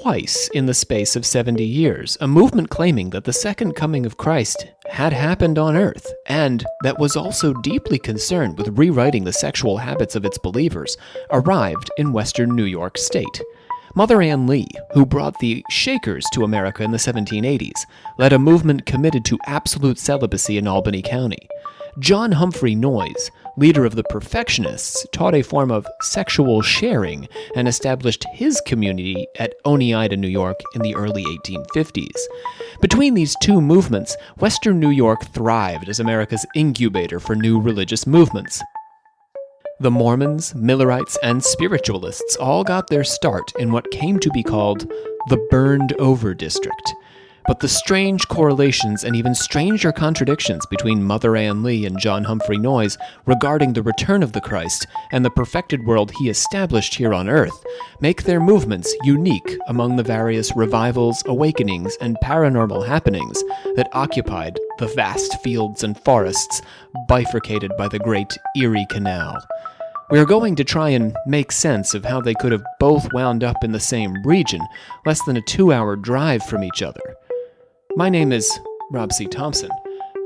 twice in the space of 70 years, a movement claiming that the second coming of Christ had happened on Earth, and that was also deeply concerned with rewriting the sexual habits of its believers, arrived in western New York State. Mother Ann Lee, who brought the Shakers to America in the 1780s, led a movement committed to absolute celibacy in Albany County. John Humphrey Noyes, leader of the Perfectionists, taught a form of sexual sharing and established his community at Oneida, New York in the early 1850s. Between these two movements, Western New York thrived as America's incubator for new religious movements. The Mormons, Millerites, and Spiritualists all got their start in what came to be called the Burned Over District. But the strange correlations and even stranger contradictions between Mother Ann Lee and John Humphrey Noyes regarding the return of the Christ and the perfected world he established here on Earth make their movements unique among the various revivals, awakenings, and paranormal happenings that occupied the vast fields and forests bifurcated by the Great Erie Canal. We are going to try and make sense of how they could have both wound up in the same region, less than a 2-hour drive from each other. My name is Rob C. Thompson.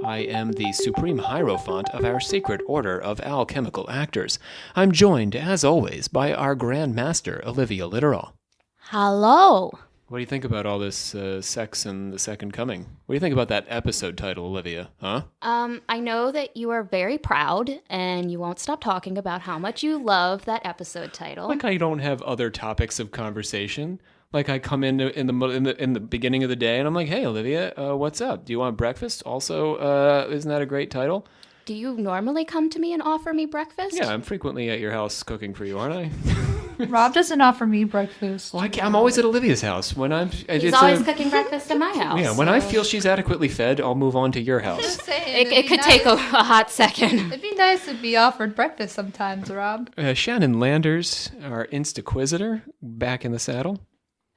I am the Supreme Hierophant of our Sacred Order of Alchemical Actors. I'm joined, as always, by our Grand Master, Olivia Littoral. Hello. What do you think about all this sex and the second coming? What do you think about that episode title, Olivia? Huh? I know that you are very proud, and you won't stop talking about how much you love that episode title. Like I don't have other topics of conversation. Like I come in the beginning of the day and I'm like, hey, Olivia, what's up? Do you want breakfast? Also, isn't that a great title? Do you normally come to me and offer me breakfast? Yeah, I'm frequently at your house cooking for you, aren't I? Rob doesn't offer me breakfast. Well, I'm always at Olivia's house. He's always cooking breakfast at my house. Yeah, when I feel she's adequately fed, I'll move on to your house. Just saying, It could take a hot second. It'd be nice to be offered breakfast sometimes, Rob. Shannon Landers, our Instaquisitor, back in the saddle.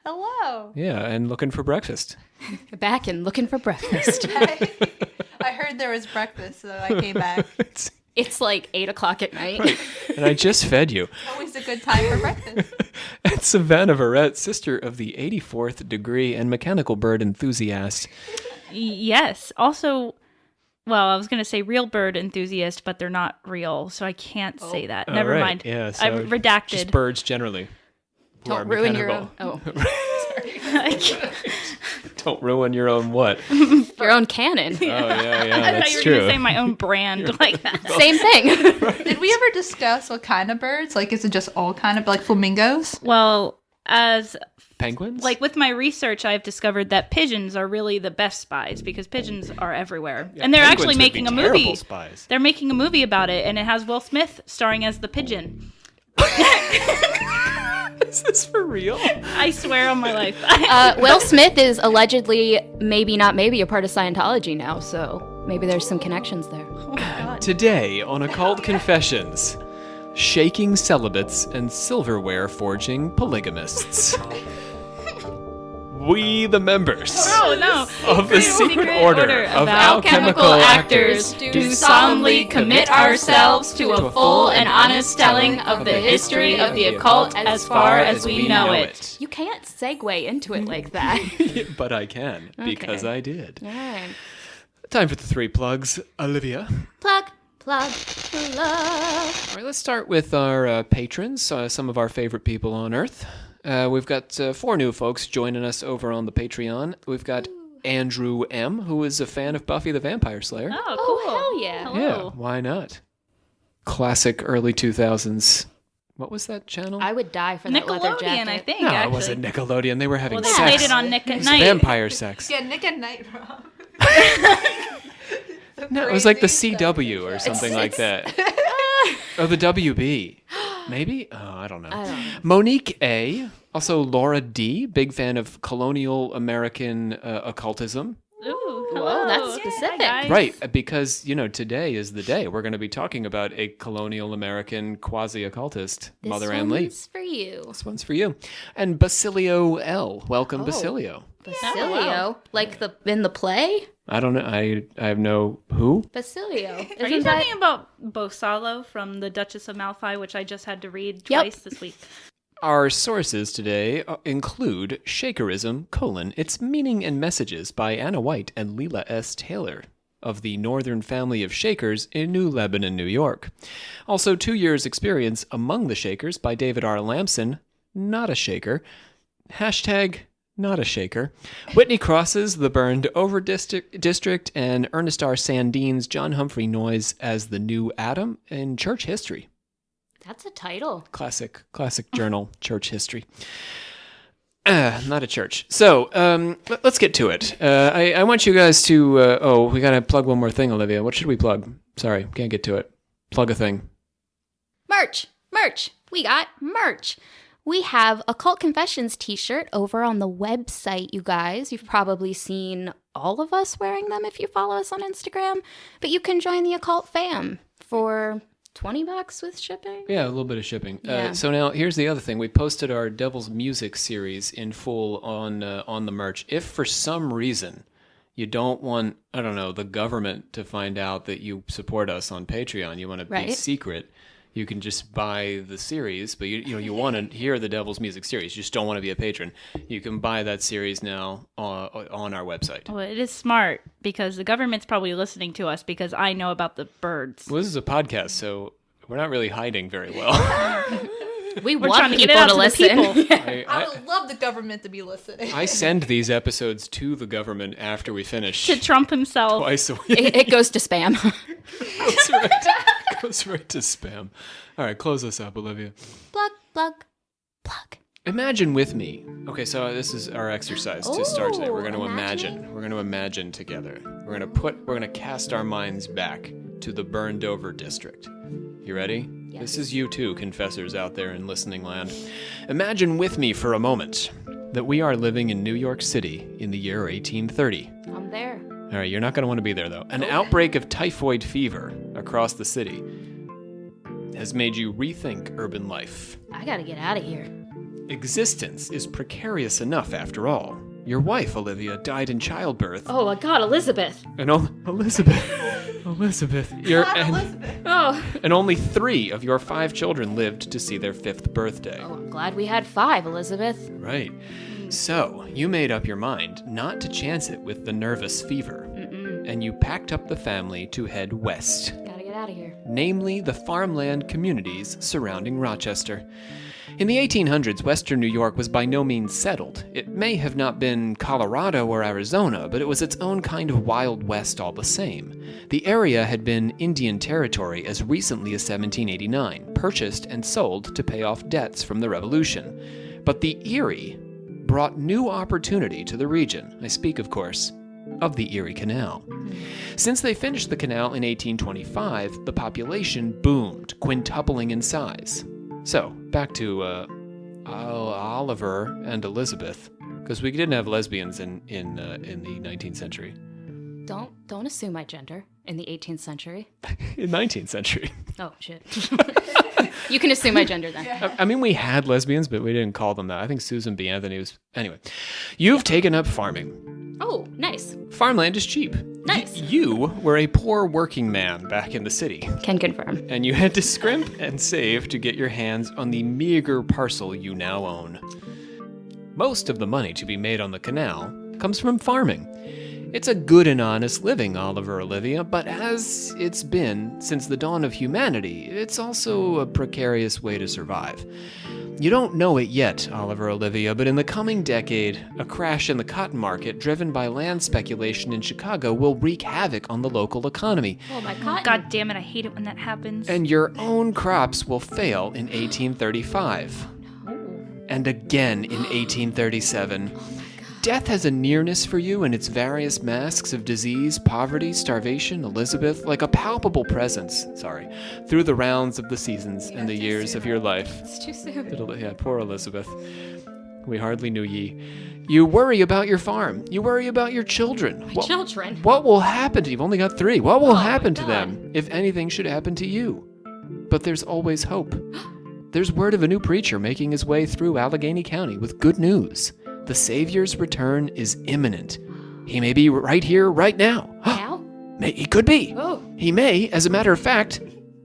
Hello. Yeah, and looking for breakfast. Back and looking for breakfast. I heard there was breakfast, so I came back. It's like 8 o'clock at night. Right. And I just fed you. Always a good time for breakfast. And Savannah Verrett, sister of the 84th degree and mechanical bird enthusiast. Yes. Also, well, I was going to say real bird enthusiast, but they're not real, so I can't say that. Oh, Never right. mind. Yeah, so I've redacted. Just birds generally. Don't ruin your own. Oh, Don't ruin your own what? your own canon. Oh, yeah, I thought that's you were true. going to say my own brand like that. Same thing. Did we ever discuss what kind of birds? Like, is it just all kind of, like flamingos? Well, as Penguins? like with my research, I've discovered that pigeons are really the best spies because pigeons are everywhere. Yeah, and they're penguins actually would making be a movie. terrible spies. They're making a movie about it, and it has Will Smith starring as the pigeon. Is this for real? I swear on my life. Will Smith is allegedly, maybe not maybe, a part of Scientology now, so maybe there's some connections there. Oh my God. Today on Occult Confessions, shaking celibates and silverware forging polygamists. We, the members of the Secret Order of Alchemical Actors, do solemnly commit ourselves to a full and honest telling of the history of the occult as far as we know it. You can't segue into it like that. But I can, because I did. All right. Time for the 3 plugs. Olivia. Plug, plug. All right, let's start with our patrons, some of our favorite people on Earth. We've got 4 new folks joining us over on the Patreon. We've got Andrew M., who is a fan of Buffy the Vampire Slayer. Oh, cool. Oh, hell yeah. Hello. Yeah, why not? Classic early 2000s. What was that channel? I would die for that leather jacket. Nickelodeon, I think, No, actually. it wasn't Nickelodeon. They were having Well, they sex. played it on Nick It at was Night. vampire sex. Yeah, Nick and Night, Rob. No, it was like the Crazy CW or something like that. Oh, the WB. Maybe? Oh, I don't know. I don't know. Monique A. Also Laura D. Big fan of colonial American occultism. Ooh, Whoa, that's hello. specific. Hi, guys. Right, because, today is the day. We're going to be talking about a colonial American quasi-occultist, Mother Ann Lee. This one's for you. This one's for you. And Basilio L. Welcome, Oh. Basilio. Basilio, wow. like in the play? I don't know. I have no... Who? Basilio. Are you talking about Bosalo from The Duchess of Malfi, which I just had to read Yep. twice this week? Our sources today include Shakerism, Its Meaning and Messages by Anna White and Leela S. Taylor of the Northern Family of Shakers in New Lebanon, New York. Also, 2 years' experience among the Shakers by David R. Lamson, not a Shaker. Hashtag not a Shaker. Whitney Cross's The Burned Over District, and Ernest R. Sandine's John Humphrey Noyes as the New Adam in Church History. That's a title. Classic journal, church history. Not a church. So, let's get to it. I want you guys to... we got to plug one more thing, Olivia. What should we plug? Sorry, can't get to it. Plug a thing. Merch. We got merch. We have Occult Confessions t-shirt over on the website, you guys. You've probably seen all of us wearing them if you follow us on Instagram. But you can join the Occult fam for $20 with shipping. Yeah, a little bit of shipping. Yeah. So now here's the other thing. We posted our Devil's Music series in full on the merch. If for some reason you don't want, the government to find out that you support us on Patreon, you want to be secret, you can just buy the series, but you want to hear the Devil's Music series. You just don't want to be a patron. You can buy that series now on our website. Well, it is smart because the government's probably listening to us because I know about the birds. Well, this is a podcast, so we're not really hiding very well. We're trying want to get people it out to to listen. the people. I would love the government to be listening. I send these episodes to the government after we finish. To Trump himself. Twice a week. It goes to spam. Goes right to spam. All right, close this up, Olivia. Plug. Imagine with me. Okay, so this is our exercise to start today. We're going to imagining? imagine. We're going to imagine together. We're going to cast our minds back to the burned over district. You ready? Yes. This is you too, confessors out there in listening land. Imagine with me for a moment that we are living in New York City in the year 1830. I'm there. All right, you're not going to want to be there, though. An outbreak of typhoid fever across the city has made you rethink urban life. I gotta get out of here. Existence is precarious enough, after all. Your wife, Olivia, died in childbirth. Oh my God, Elizabeth. And Elizabeth. And only 3 of your 5 children lived to see their 5th birthday. Oh, I'm glad we had 5, Elizabeth. Right. So, you made up your mind not to chance it with the nervous fever. And you packed up the family to head west. Gotta get out of here. Namely the farmland communities surrounding Rochester. In the 1800s, western New York was by no means settled. It may have not been Colorado or Arizona, but it was its own kind of Wild West all the same. The area had been Indian territory as recently as 1789, purchased and sold to pay off debts from the Revolution. But the Erie brought new opportunity to the region. I speak, of course, of the Erie Canal. Since they finished the canal in 1825, the population boomed, quintupling in size. So, back to Oliver and Elizabeth, because we didn't have lesbians in the 19th century. Don't assume my gender in the 18th century. In 19th century. Oh, shit. You can assume my gender then. I mean, we had lesbians, but we didn't call them that. I think Susan B. Anthony was... Anyway, you've taken up farming. Oh, nice. Farmland is cheap. Nice. You were a poor working man back in the city. Can confirm. And you had to scrimp and save to get your hands on the meager parcel you now own. Most of the money to be made on the canal comes from farming. It's a good and honest living, Oliver, Olivia, but as it's been since the dawn of humanity, it's also a precarious way to survive. You don't know it yet, Oliver, Olivia, but in the coming decade, a crash in the cotton market driven by land speculation in Chicago will wreak havoc on the local economy. Oh, my cotton. God damn it, I hate it when that happens. And your own crops will fail in 1835. And again in 1837. Death has a nearness for you in its various masks of disease, poverty, starvation, Elizabeth, like a palpable presence, through the rounds of the seasons and the years of your life. It's too soon. Yeah, poor Elizabeth. We hardly knew ye. You worry about your farm. You worry about your children. Children? What will happen to you? You've only got 3. What will happen to God. them if anything should happen to you? But there's always hope. There's word of a new preacher making his way through Allegheny County with good news. The Savior's return is imminent. He may be right here, right now. Now? He could be. Oh. He may, as a matter of fact,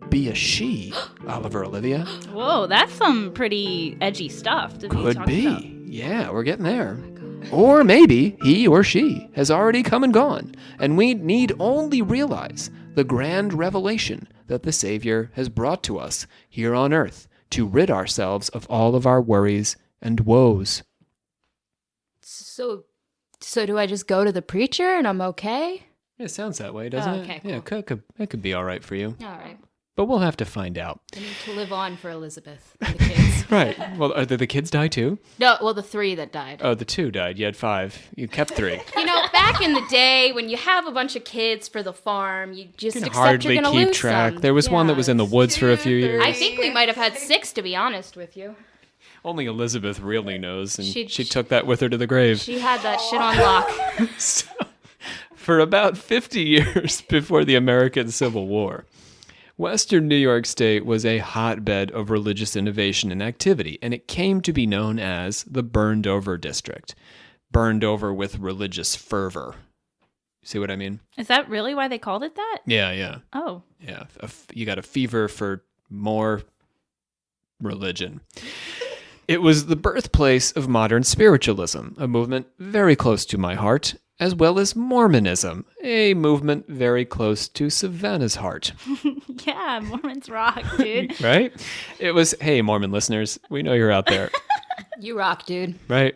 be a she. Oliver Olivia? Whoa, that's some pretty edgy stuff to be Could talking be. about. Yeah, we're getting there. Or maybe he or she has already come and gone, and we need only realize the grand revelation that the Savior has brought to us here on earth to rid ourselves of all of our worries and woes. So do I just go to the preacher and I'm okay? It sounds that way, doesn't Okay, it? Yeah, it could be all right for you. All right. But we'll have to find out. I need to live on for Elizabeth and the kids. Right. Well, did the kids die too? No, well, the 3 that died. Oh, the 2 died. You had 5. You kept 3. You know, back in the day when you have a bunch of kids for the farm, you just You can accept hardly you're going to keep lose track. some. There was one that was in the woods for a few years. I think we might have had 6, to be honest with you. Only Elizabeth really knows, and She- she took that with her to the grave. She had that shit on lock. So, for about 50 years before the American Civil War, Western New York State was a hotbed of religious innovation and activity, and it came to be known as the Burned Over District. Burned over with religious fervor. See what I mean? Is that really why they called it that? Yeah. Oh. Yeah, you got a fever for more religion. It was the birthplace of modern spiritualism, a movement very close to my heart, as well as Mormonism, a movement very close to Savannah's heart. Yeah, Mormons rock, dude. Right? It was, hey, Mormon listeners, we know you're out there, You rock, dude. right?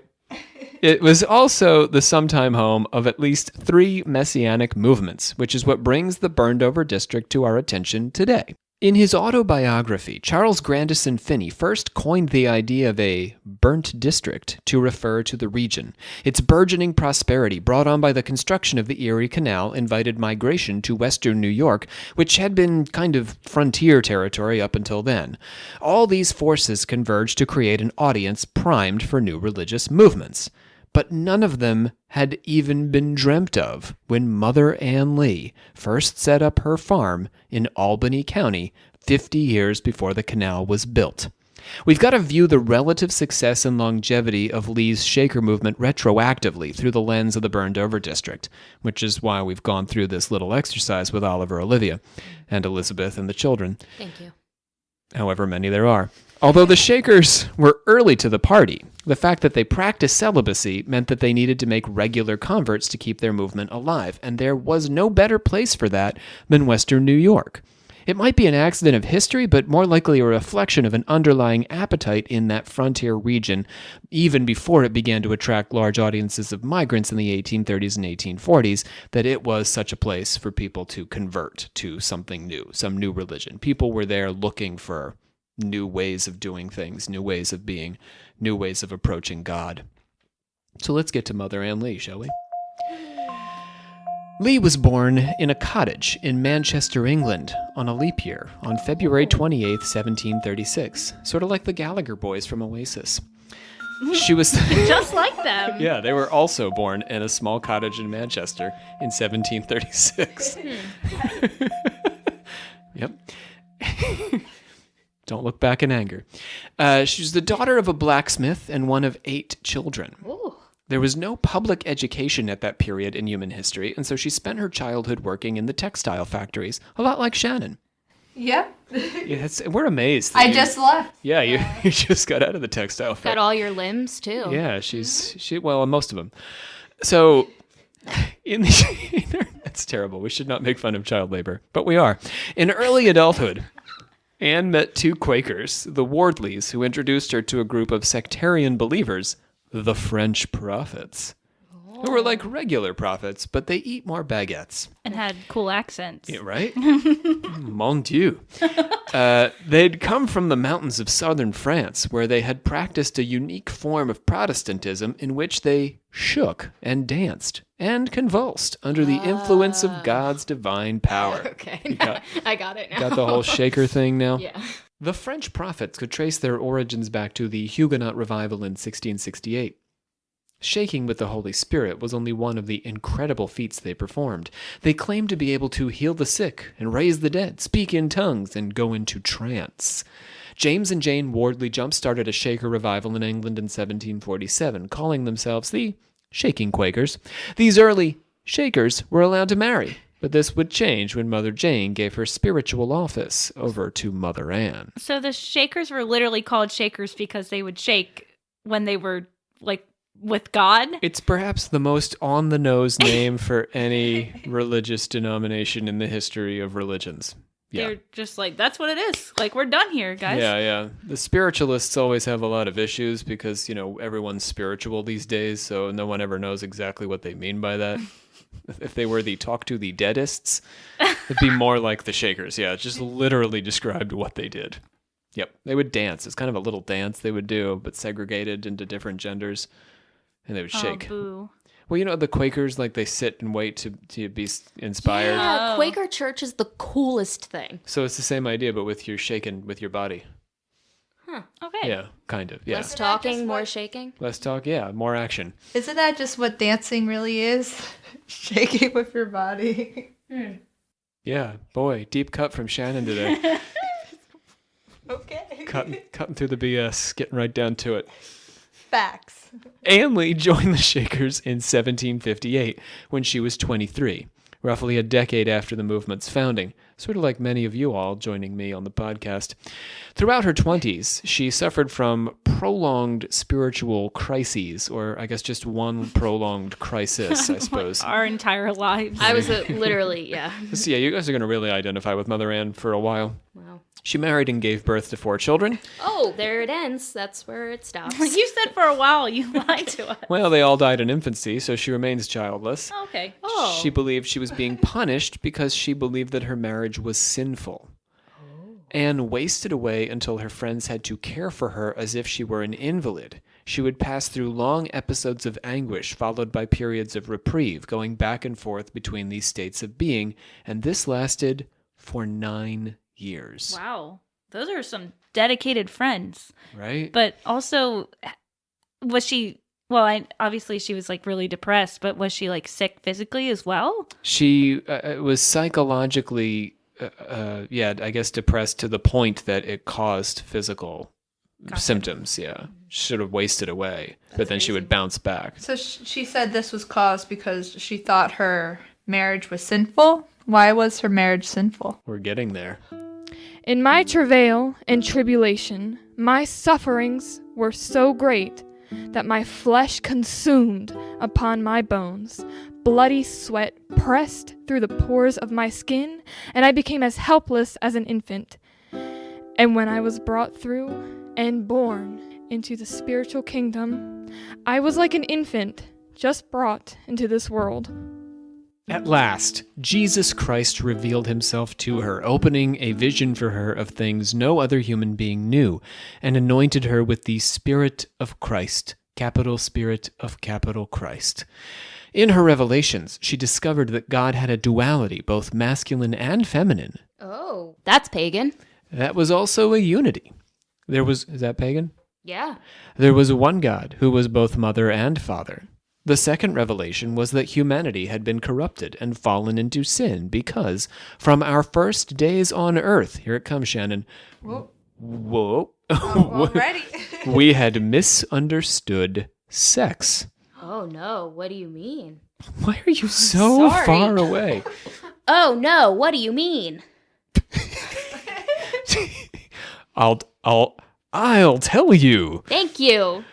It was also the sometime home of at least 3 messianic movements, which is what brings the Burned Over District to our attention today. In his autobiography, Charles Grandison Finney first coined the idea of a burnt district to refer to the region. Its burgeoning prosperity brought on by the construction of the Erie Canal invited migration to western New York, which had been kind of frontier territory up until then. All these forces converged to create an audience primed for new religious movements. But none of them had even been dreamt of when Mother Ann Lee first set up her farm in Albany County 50 years before the canal was built. We've got to view the relative success and longevity of Lee's Shaker movement retroactively through the lens of the Burned Over District, which is why we've gone through this little exercise with Oliver Olivia and Elizabeth and the children. Thank you. However many there are. Although the Shakers were early to the party, the fact that they practiced celibacy meant that they needed to make regular converts to keep their movement alive, and there was no better place for that than Western New York. It might be an accident of history, but more likely a reflection of an underlying appetite in that frontier region, even before it began to attract large audiences of migrants in the 1830s and 1840s, that it was such a place for people to convert to something new, some new religion. People were there looking for new ways of doing things, new ways of being, new ways of approaching God. So let's get to Mother Ann Lee, shall we? Lee was born in a cottage in Manchester, England, on a leap year, on February 28, 1736, sort of like the Gallagher boys from Oasis. She was... Just like them. Yeah, they were also born in a small cottage in Manchester in 1736. Yep. Don't look back in anger. She was the daughter of a blacksmith and one of 8 children. Ooh. There was no public education at that period in human history, and so she spent her childhood working in the textile factories, a lot like Shannon. Yep. Yeah, we're amazed. that I you- just left. Yeah, you just got out of the textile Got factory. all your limbs, too. Yeah, well, most of them. So, that's terrible. We should not make fun of child labor, but we are. In early adulthood, Anne met 2 Quakers, the Wardleys, who introduced her to a group of sectarian believers, the French prophets, who were like regular prophets, but they eat more baguettes. And had cool accents. Yeah, right? Mon Dieu. They'd come from the mountains of southern France, where they had practiced a unique form of Protestantism in which they shook and danced and convulsed under the influence of God's divine power. Okay. You got, I got it now. got the whole shaker thing now? Yeah. The French prophets could trace their origins back to the Huguenot revival in 1668. Shaking with the Holy Spirit was only one of the incredible feats they performed. They claimed to be able to heal the sick and raise the dead, speak in tongues, and go into trance. James and Jane Wardley jump-started a Shaker revival in England in 1747, calling themselves the Shaking Quakers. These early Shakers were allowed to marry, But this would change when Mother Jane gave her spiritual office over to Mother Ann. So the Shakers were literally called Shakers because they would shake when they were like with God. It's perhaps the most on-the-nose name for any religious denomination in the history of religions. Yeah. They're just like, that's what it is. Like, we're done here, guys. Yeah. The spiritualists always have a lot of issues because, everyone's spiritual these days, so no one ever knows exactly what they mean by that. If they were the talk to the deadists, it'd be more like the Shakers. Yeah, it just literally described what they did. Yep, they would dance. It's kind of a little dance they would do, but segregated into different genders, and they would shake. Boo. Well, the Quakers, like, they sit and wait to be inspired. Yeah, Quaker church is the coolest thing. So it's the same idea, but with your shaking with your body. Huh. Okay. Yeah, kind of. Yeah. Less talking, more shaking. Less talk. Yeah, more action. Isn't that just what dancing really is? Shaking with your body. Yeah, boy, deep cut from Shannon today. Okay. Cutting through the BS, getting right down to it. Facts. Ann Lee joined the Shakers in 1758 when she was 23, roughly a decade after the movement's founding, sort of like many of you all joining me on the podcast. Throughout her 20s, she suffered from prolonged spiritual crises, or I guess just one prolonged crisis, I suppose. Our entire lives. I was literally, yeah. So yeah, you guys are going to really identify with Mother Ann for a while. Wow. She married and gave birth to 4 children. Oh, there it ends. That's where it stops. You said for a while, you lied to us. Well, they all died in infancy, so she remains childless. Okay. Oh. She believed she was being punished because she believed that her marriage was sinful. Anne wasted away until her friends had to care for her as if she were an invalid. She would pass through long episodes of anguish, followed by periods of reprieve, going back and forth between these states of being, and this lasted for 9 years. Wow. Those are some dedicated friends. Right? But also, was she... Well, obviously she was like really depressed, but was she like sick physically as well? She was psychologically, I guess depressed to the point that it caused physical symptoms. Yeah. She sort of wasted away, but then she would bounce back. So she said this was caused because she thought her marriage was sinful. Why was her marriage sinful? We're getting there. In my travail and tribulation, my sufferings were so great that my flesh consumed upon my bones. Bloody sweat pressed through the pores of my skin, and I became as helpless as an infant. And when I was brought through and born into the spiritual kingdom, I was like an infant just brought into this world. At last, Jesus Christ revealed himself to her, opening a vision for her of things no other human being knew, and anointed her with the Spirit of Christ, capital Spirit of capital Christ. In her revelations, she discovered that God had a duality, both masculine and feminine. Oh, that's pagan. That was also a unity. Is that pagan? Yeah. There was one God who was both mother and father. The second revelation was that humanity had been corrupted and fallen into sin because, from our first days on earth, here it comes, Shannon. Whoa. Already. We had misunderstood sex. Oh, no. What do you mean? Why are you so Sorry. far away? Oh, no. What do you mean? I'll tell you. Thank you.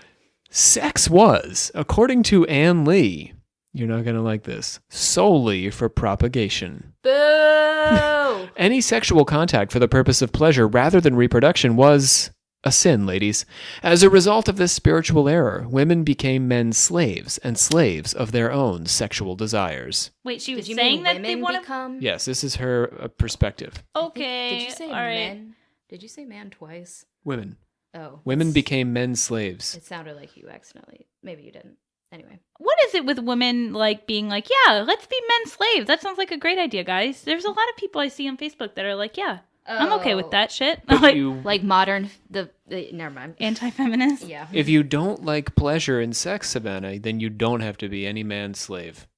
Sex was, according to Ann Lee, you're not going to like this, solely for propagation. Boo! Any sexual contact for the purpose of pleasure rather than reproduction was a sin, ladies. As a result of this spiritual error, women became men's slaves and slaves of their own sexual desires. Wait, she was Did you saying mean that women they want to... become? Yes, this is her perspective. Okay. Did you say all right. men? Did you say man twice? Women. Oh. Women became men's slaves. It sounded like you accidentally. Maybe you didn't. Anyway. What is it with women like being like, yeah, let's be men's slaves? That sounds like a great idea, guys. There's a lot of people I see on Facebook that are like, yeah, I'm okay with that shit. But Like, Like modern, never mind. anti-feminist. Yeah. if you don't like pleasure in sex, Savannah, then you don't have to be any man's slave.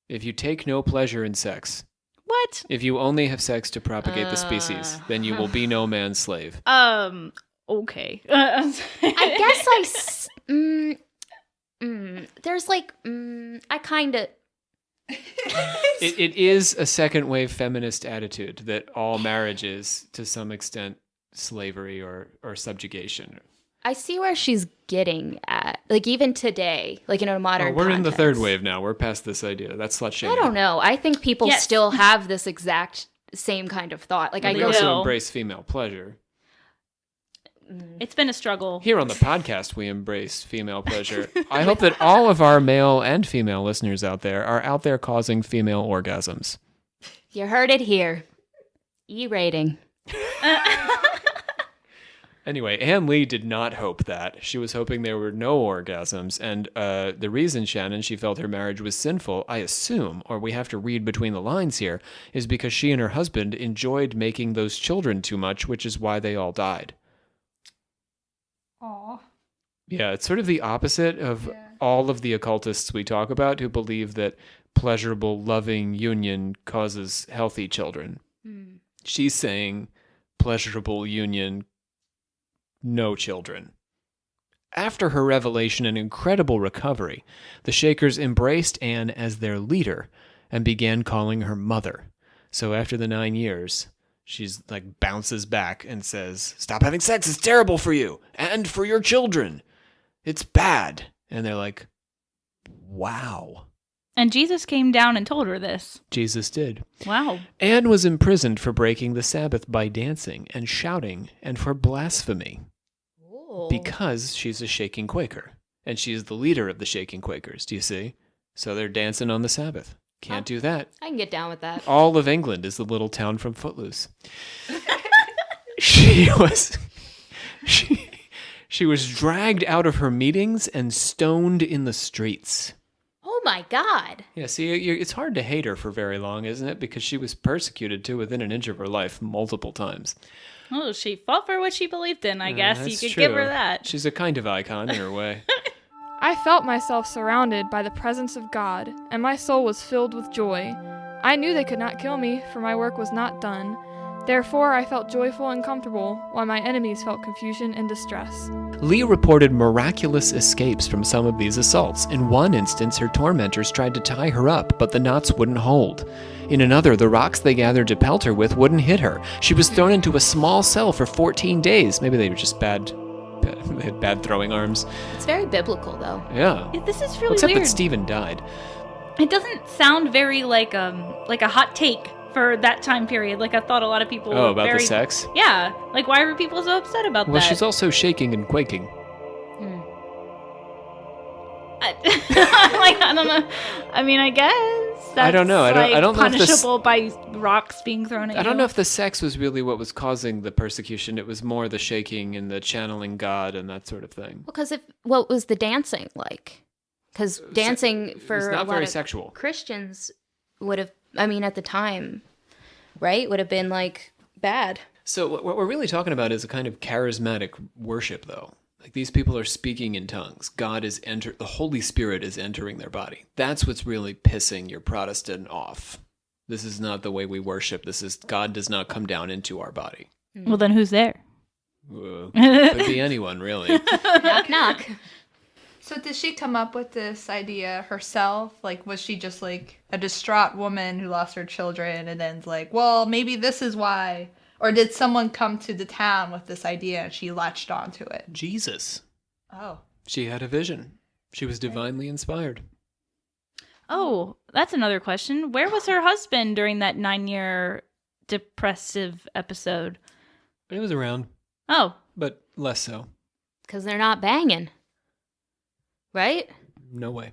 If you take no pleasure in sex, What? if you only have sex to propagate the species, then you will be no man's slave. Okay. I guess there's like, I kind of, It is a second wave feminist attitude that all marriage is, to some extent, slavery or subjugation. I see where she's getting at. Like, even today, like in a modern We're in the context. third wave now. We're past this idea. That's slut shaming. I don't know. I think people Yes. still have this exact same kind of thought. Like, We I also know. embrace female pleasure. It's been a struggle. Here on the podcast, we embrace female pleasure. I hope that all of our male and female listeners out there causing female orgasms. You heard it here. E-rating. Anyway, Anne Lee did not hope that. She was hoping there were no orgasms. And the reason, Shannon, she felt her marriage was sinful, I assume, or we have to read between the lines here, is because she and her husband enjoyed making those children too much, which is why they all died. Aw. Yeah, it's sort of the opposite of all of the occultists we talk about who believe that pleasurable, loving union causes healthy children. She's saying pleasurable union, no children. After her revelation and incredible recovery, the Shakers embraced Anne as their leader and began calling her mother. So after the 9 years, she's like bounces back and says, "Stop having sex. It's terrible for you and for your children. It's bad." And they're like, wow. And Jesus came down and told her this. Jesus did. Wow. Anne was imprisoned for breaking the Sabbath by dancing and shouting and for blasphemy because she's a Shaking Quaker. And she is the leader of the Shaking Quakers, do you see? So they're dancing on the Sabbath. Can't do that. I can get down with that. All of England is the little town from Footloose. She was dragged out of her meetings and stoned in the streets. Oh my God. Yeah, see, it's hard to hate her for very long, isn't it? Because she was persecuted, too, within an inch of her life multiple times. Oh, she fought for what she believed in, I guess. You That's could true. give her that. She's a kind of icon in her way. I felt myself surrounded by the presence of God, and my soul was filled with joy. I knew they could not kill me, for my work was not done. Therefore, I felt joyful and comfortable, while my enemies felt confusion and distress. Lee reported miraculous escapes from some of these assaults. In one instance, her tormentors tried to tie her up, but the knots wouldn't hold. In another, the rocks they gathered to pelt her with wouldn't hit her. She was thrown into a small cell for 14 days. Maybe they were just bad. They had bad throwing arms. It's very biblical, though. Yeah. This is really Except weird. that Stephen died. It doesn't sound very like a hot take for that time period. Like, I thought a lot of people Oh, were about very, the sex? Yeah. Like, why were people so upset about Well, that? she's also shaking and quaking. Like, I don't know. I mean, I guess that's I don't know. I don't know if this- punishable by rocks being thrown at you. I don't know if the sex was really what was causing the persecution. It was more the shaking and the channeling God and that sort of thing. Because what was the dancing like? Because dancing for It's a not lot very of sexual. Christians would have, I mean, at the time, right, would have been like bad. So what we're really talking about is a kind of charismatic worship, though. Like, these people are speaking in tongues. The Holy Spirit is entering their body. That's what's really pissing your Protestant off. This is not the way we worship. God does not come down into our body. Well, then who's there? Could be anyone, really. Knock, knock. So did she come up with this idea herself? Like, was she just like a distraught woman who lost her children and then's like, well, maybe this is why? Or did someone come to the town with this idea and she latched onto it? Jesus. Oh. She had a vision. She was divinely inspired. Oh, that's another question. Where was her husband during that 9-year depressive episode? It was around, Oh, but less so. Because they're not banging. Right? No way.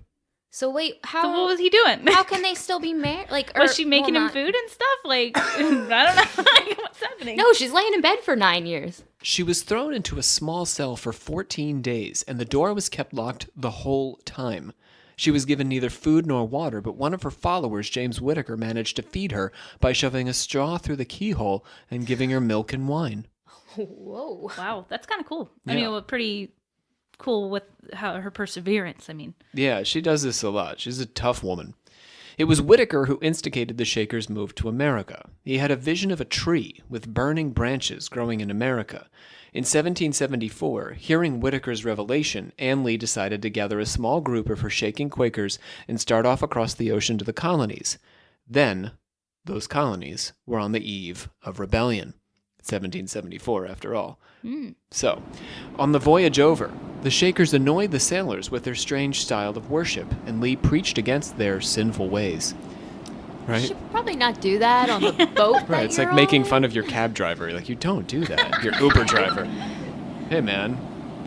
So wait, so what was he doing? how can they still be married? Like, Was she making him food and stuff? Like, I don't know. Like, what's happening? No, she's laying in bed for 9 years. She was thrown into a small cell for 14 days, and the door was kept locked the whole time. She was given neither food nor water, but one of her followers, James Whittaker, managed to feed her by shoving a straw through the keyhole and giving her milk and wine. Whoa. Wow, that's kind of cool. I Yeah. mean, pretty cool with her perseverance. I mean, Yeah, she does this a lot. She's a tough woman. It was Whitaker who instigated the Shakers' move to America. He had a vision of a tree with burning branches growing in America. In 1774, hearing Whitaker's revelation, Ann Lee decided to gather a small group of her Shaking Quakers and start off across the ocean to the colonies. Then, those colonies were on the eve of rebellion. 1774, after all. So, on the voyage over, the Shakers annoyed the sailors with their strange style of worship, and Lee preached against their sinful ways. You Right? should probably not do that on the boat. Right, it's like making fun of your cab driver. Like, you don't do that. Your Uber driver. Hey, man,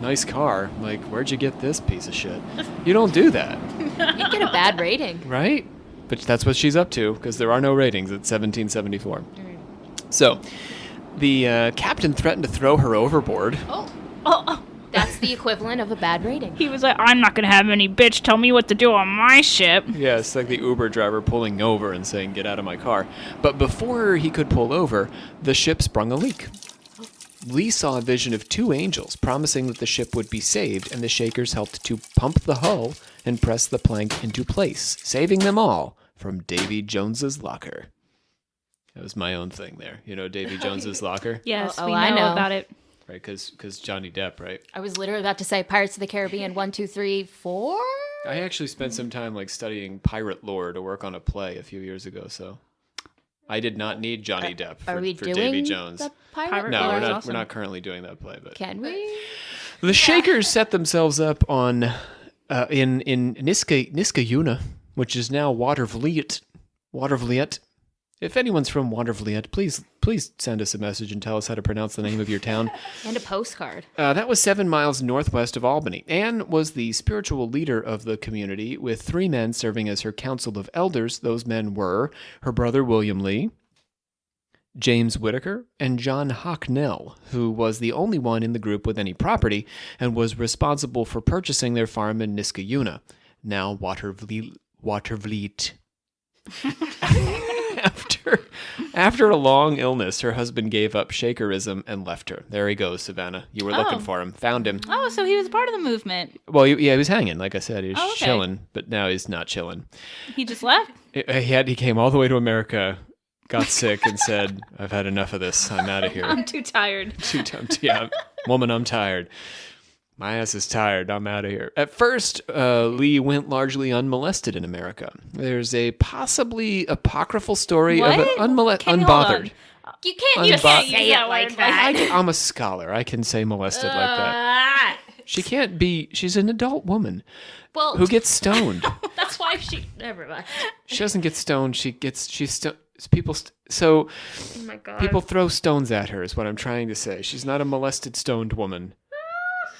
nice car. Like, where'd you get this piece of shit? You don't do that, You get a bad rating. right? But that's what she's up to, because there are no ratings at 1774. So, the captain threatened to throw her overboard. Oh, That's the equivalent of a bad rating. he was like, I'm not going to have any bitch tell me what to do on my ship. Yeah, it's like the Uber driver pulling over and saying, get out of my car. But before he could pull over, the ship sprung a leak. Lee saw a vision of two angels promising that the ship would be saved, and the Shakers helped to pump the hull and press the plank into place, saving them all from Davy Jones's locker. That was my own thing there. You know Davy Jones's locker? Yes, Oh, we I know know. about it. Right, because Johnny Depp, right? I was literally about to say Pirates of the Caribbean 1, 2, 3, 4. I actually spent some time like studying pirate lore to work on a play a few years ago, so I did not need Johnny Depp Are we for doing Davy Jones. the pirate? Pirate No, lore we're is not. awesome. We're not currently doing that play, but Can we? the Shakers set themselves up on in Niskayuna, which is now Watervliet. Watervliet. If anyone's from Watervliet, please send us a message and tell us how to pronounce the name of your town. And a postcard. That was 7 miles northwest of Albany. Anne was the spiritual leader of the community, with 3 men serving as her council of elders. Those men were her brother William Lee, James Whitaker, and John Hocknell, who was the only one in the group with any property and was responsible for purchasing their farm in Niskayuna, now Watervliet. After a long illness, her husband gave up Shakerism and left her. There he goes, Savannah. You were looking for him. Found him. Oh, so he was part of the movement. Well, he was hanging, like I said. He was Oh, okay. chilling, but now he's not chilling. He just left? He came all the way to America, got sick, and said, I've had enough of this. I'm out of here. I'm too tired. Yeah, woman, I'm tired. My ass is tired. I'm out of here. At first, Lee went largely unmolested in America. There's a possibly apocryphal story of an What? unbothered. You can't You can't say it like that. I'm a scholar. I can say molested like that. She can't be. She's an adult woman Well, who gets stoned. that's why she. Never mind. She doesn't get stoned. People. So Oh my god. people throw stones at her. Is what I'm trying to say. She's not a molested, stoned woman.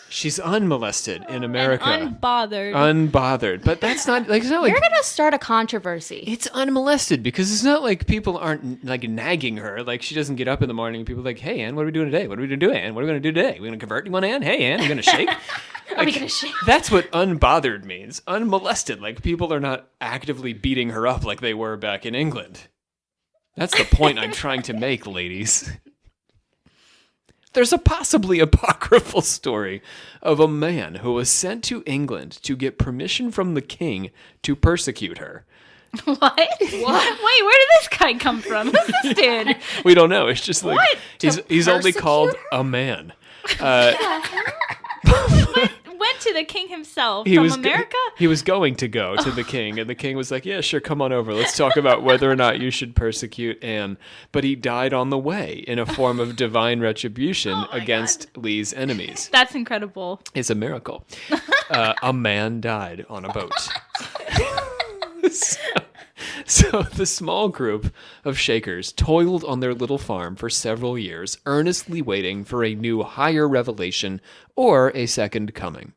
She's unmolested in America. Unbothered. Unbothered. But that's not like, it's not like, You're gonna start a controversy. it's unmolested, because it's not like people aren't like nagging her. Like, she doesn't get up in the morning and people are like, hey, Ann, what are we doing today? What are we going to do, Ann? What are we going to do today? We going to convert you one, Ann? Hey, Ann, you going to shake? Are we gonna shake? That's what unbothered means. Unmolested. Like, people are not actively beating her up like they were back in England. That's the point I'm trying to make, ladies. There's a possibly apocryphal story of a man who was sent to England to get permission from the king to persecute her. What? What? Wait, where did this guy come from? Who's this dude? We don't know. It's just like, What? he's only called a man. Went to the king himself He from was America? He was going to go to the king, and the king was like, yeah, sure, come on over. Let's talk about whether or not you should persecute Anne. But he died on the way in a form of divine retribution against Lee's enemies. That's incredible. It's a miracle. A man died on a boat. So the small group of Shakers toiled on their little farm for several years, earnestly waiting for a new higher revelation or a second coming.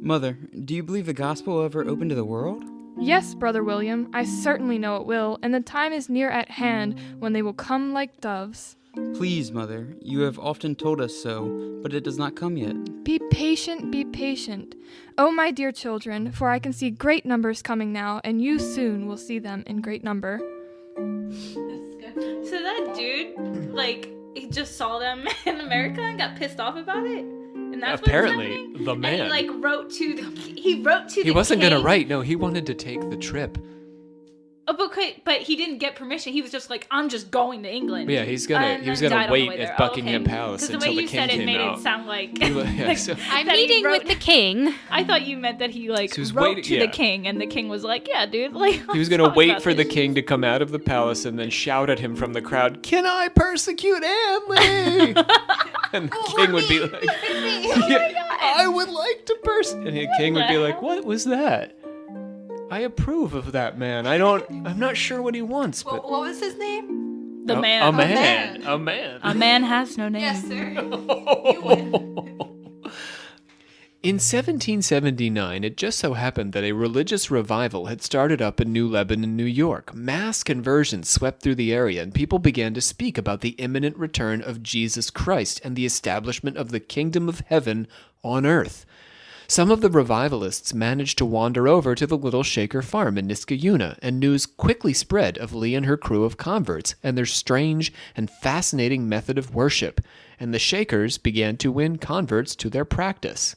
Mother, do you believe the gospel will ever open to the world? Yes, Brother William, I certainly know it will, and the time is near at hand when they will come like doves. Please, Mother, you have often told us so, but it does not come yet. Be patient, be patient. Oh, my dear children, for I can see great numbers coming now, and you soon will see them in great number. So that dude, like, he just saw them in America and got pissed off about it? And that's Apparently, what's happening? the man. And he, like, wrote to the He wasn't king. going to write. No, he wanted to take the trip. But he didn't get permission. He was just like, I'm just going to England. Yeah, he was And gonna then died on the wait way at there. Buckingham Palace Because the until way the you king said it came made out. it sound like Yeah, so- I'm that he meeting wrote- with the king. I thought you meant that he like So he was wrote waiting- to yeah. the king, and the king was like, "Yeah, dude." Like He was gonna wait for the king to come out of the palace and then shout at him from the crowd, "Can I persecute Anne Lee?" And the king would be like, "I would like to persecute." And the king would be like, "What was that? I approve of that man. I'm not sure what he wants, but What was his name? the man. a man. A man has no name. Yes, sir. You win. In 1779, it just so happened that a religious revival had started up in New Lebanon, New York. Mass conversions swept through the area, and people began to speak about the imminent return of Jesus Christ and the establishment of the kingdom of heaven on earth. Some of the revivalists managed to wander over to the Little Shaker farm in Niskayuna, and news quickly spread of Lee and her crew of converts and their strange and fascinating method of worship, and the Shakers began to win converts to their practice.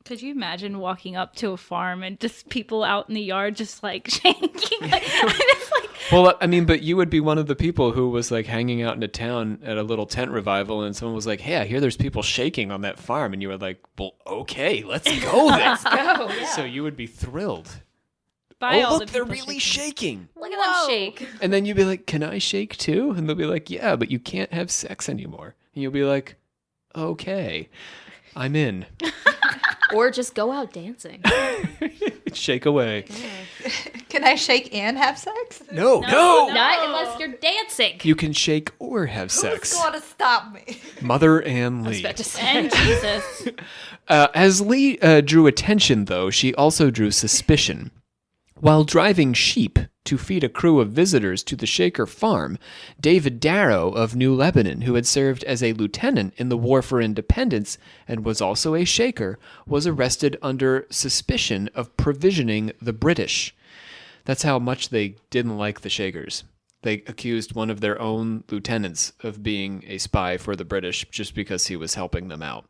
Could you imagine walking up to a farm and just people out in the yard just like shaking? Like, it's like, Well, I mean, but you would be one of the people who was like hanging out in a town at a little tent revival, and someone was like, "Hey, I hear there's people shaking on that farm," and you were like, "Well, okay, let's go then." Oh, yeah. So you would be thrilled. by Oh, all look, the they're people really shaking. shaking. Look at them shake. And then you'd be like, "Can I shake too?" And they'll be like, "Yeah, but you can't have sex anymore." And you'll be like, "Okay, I'm in." Or just go out dancing. Shake away. Can I shake and have sex? No. Not unless you're dancing. You can shake or have Who's sex. going to stop me? Mother Ann Lee. About to say. And Jesus. As Lee drew attention, though, she also drew suspicion. While driving sheep to feed a crew of visitors to the Shaker farm, David Darrow of New Lebanon, who had served as a lieutenant in the War for Independence and was also a Shaker, was arrested under suspicion of provisioning the British. That's how much they didn't like the Shakers. They accused one of their own lieutenants of being a spy for the British just because he was helping them out.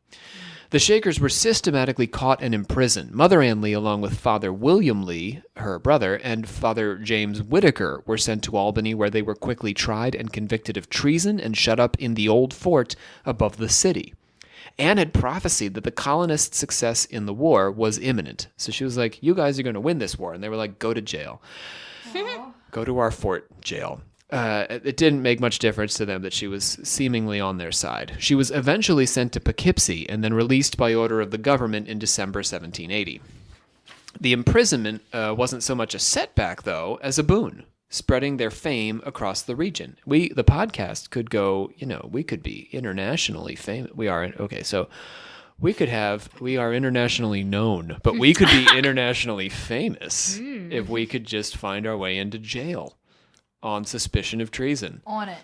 The Shakers were systematically caught and imprisoned. Mother Ann Lee, along with Father William Lee, her brother, and Father James Whitaker, were sent to Albany, where they were quickly tried and convicted of treason and shut up in the old fort above the city. Anne had prophesied that the colonists' success in the war was imminent. So she was like, "You guys are going to win this war." And they were like, "Go to jail. Go to our fort jail." It didn't make much difference to them that she was seemingly on their side. She was eventually sent to Poughkeepsie and then released by order of the government in December 1780. The imprisonment wasn't so much a setback, though, as a boon, spreading their fame across the region. The podcast could go, we could be internationally famous. We are, okay, so we are internationally known, but we could be internationally famous if we could just find our way into jail on suspicion of treason. On it.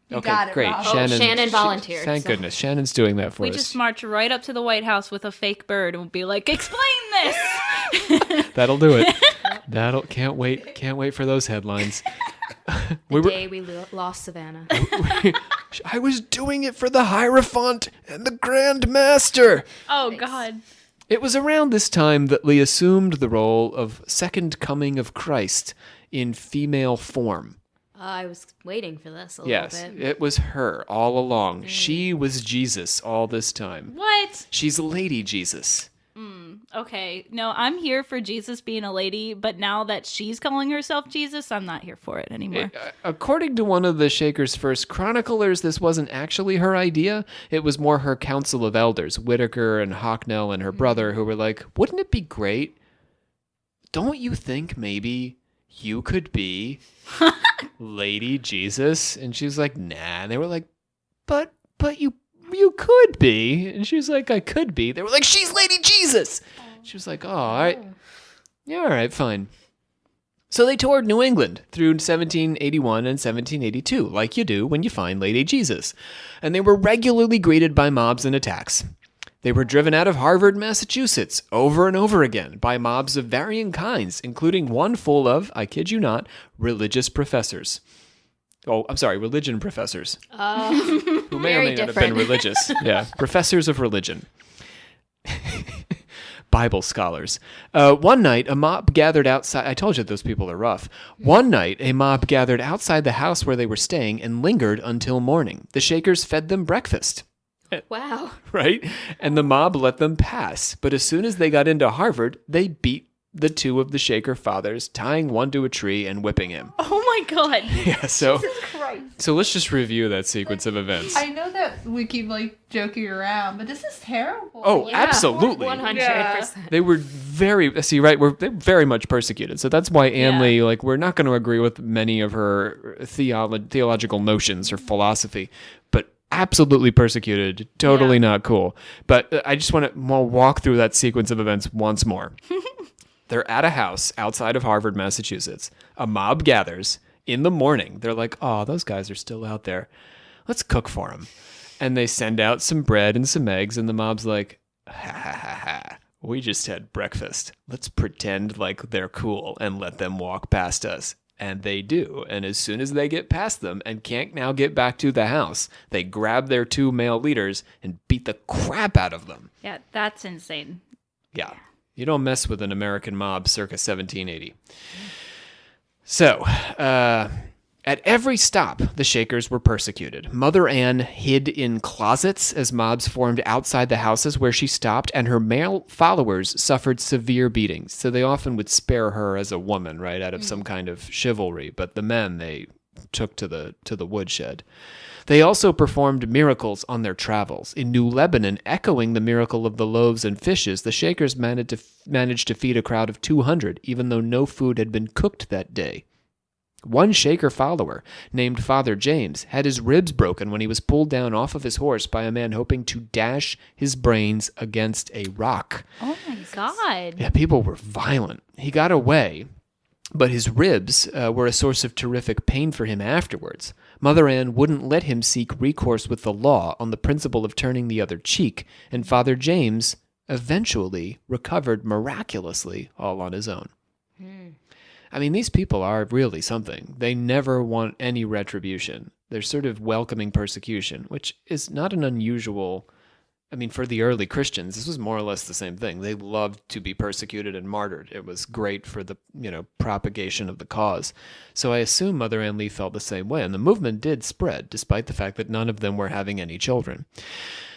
You Okay, got it, great. Rob. Shannon volunteered, Thank so- goodness. Shannon's doing that for We us. just march right up to the White House with a fake bird and we'll be like, "Explain this." That'll do it. Can't wait for those headlines. The day we lost Savannah. I was doing it for the Hierophant and the Grand Master. Oh God. It was around this time that Lee assumed the role of Second Coming of Christ in female form. I was waiting for this a Yes, little bit. it was her all along. She was Jesus all this time. What? She's Lady Jesus. Okay. No, I'm here for Jesus being a lady, but now that she's calling herself Jesus, I'm not here for it anymore. According to one of the Shaker's first chroniclers, this wasn't actually her idea. It was more her council of elders, Whitaker and Hocknell and her brother, who were like, "Wouldn't it be great? Don't you think maybe you could be Lady Jesus?" And she's like, "Nah." And they were like, but you could be. And she was like, "I could be." They were like, "She's Lady Jesus." She was like, "Oh, all right. Yeah, all right, fine." So they toured New England through 1781 and 1782, like you do when you find Lady Jesus. And they were regularly greeted by mobs and attacks. They were driven out of Harvard, Massachusetts, over and over again by mobs of varying kinds, including one full of, I kid you not, religious professors. Oh, I'm sorry, religion professors. Who may or very may not have been different. religious. Yeah, professors of religion. Bible scholars. One night, a mob gathered outside. I told you those people are rough. One night, a mob gathered outside the house where they were staying and lingered until morning. The Shakers fed them breakfast. Wow. Right? And the mob let them pass. But as soon as they got into Harvard, they beat the two of the Shaker fathers, tying one to a tree and whipping him. Oh my God. Yeah, so let's just review that sequence of events. I know that we keep like joking around, but this is terrible. Oh, Yeah, absolutely. 100%. They were they're very much persecuted. So that's why Anne Lee, like, we're not going to agree with many of her theological notions or philosophy, but absolutely persecuted, totally not cool. But I just want to walk through that sequence of events once more. They're at a house outside of Harvard, Massachusetts. A mob gathers in the morning. They're like, oh, those guys are still out there. Let's cook for them. And they send out some bread and some eggs, and the mob's like, ha ha ha ha. We just had breakfast. Let's pretend like they're cool and let them walk past us. And they do. And as soon as they get past them and can't now get back to the house, they grab their two male leaders and beat the crap out of them. Yeah, that's insane. Yeah. You don't mess with an American mob circa 1780. So, at every stop, the Shakers were persecuted. Mother Anne hid in closets as mobs formed outside the houses where she stopped, and her male followers suffered severe beatings. So they often would spare her as a woman, right, out of some kind of chivalry. But the men they took to the woodshed. They also performed miracles on their travels. In New Lebanon, echoing the miracle of the loaves and fishes, the Shakers managed to feed a crowd of 200, even though no food had been cooked that day. One Shaker follower, named Father James, had his ribs broken when he was pulled down off of his horse by a man hoping to dash his brains against a rock. Oh my God. Yeah, people were violent. He got away, but his ribs were a source of terrific pain for him afterwards. Mother Anne wouldn't let him seek recourse with the law on the principle of turning the other cheek, and Father James eventually recovered miraculously all on his own. I mean, these people are really something. They never want any retribution. They're sort of welcoming persecution, which is not an unusual... I mean, for the early Christians, this was more or less the same thing. They loved to be persecuted and martyred. It was great for the, propagation of the cause. So I assume Mother Anne Lee felt the same way, and the movement did spread, despite the fact that none of them were having any children.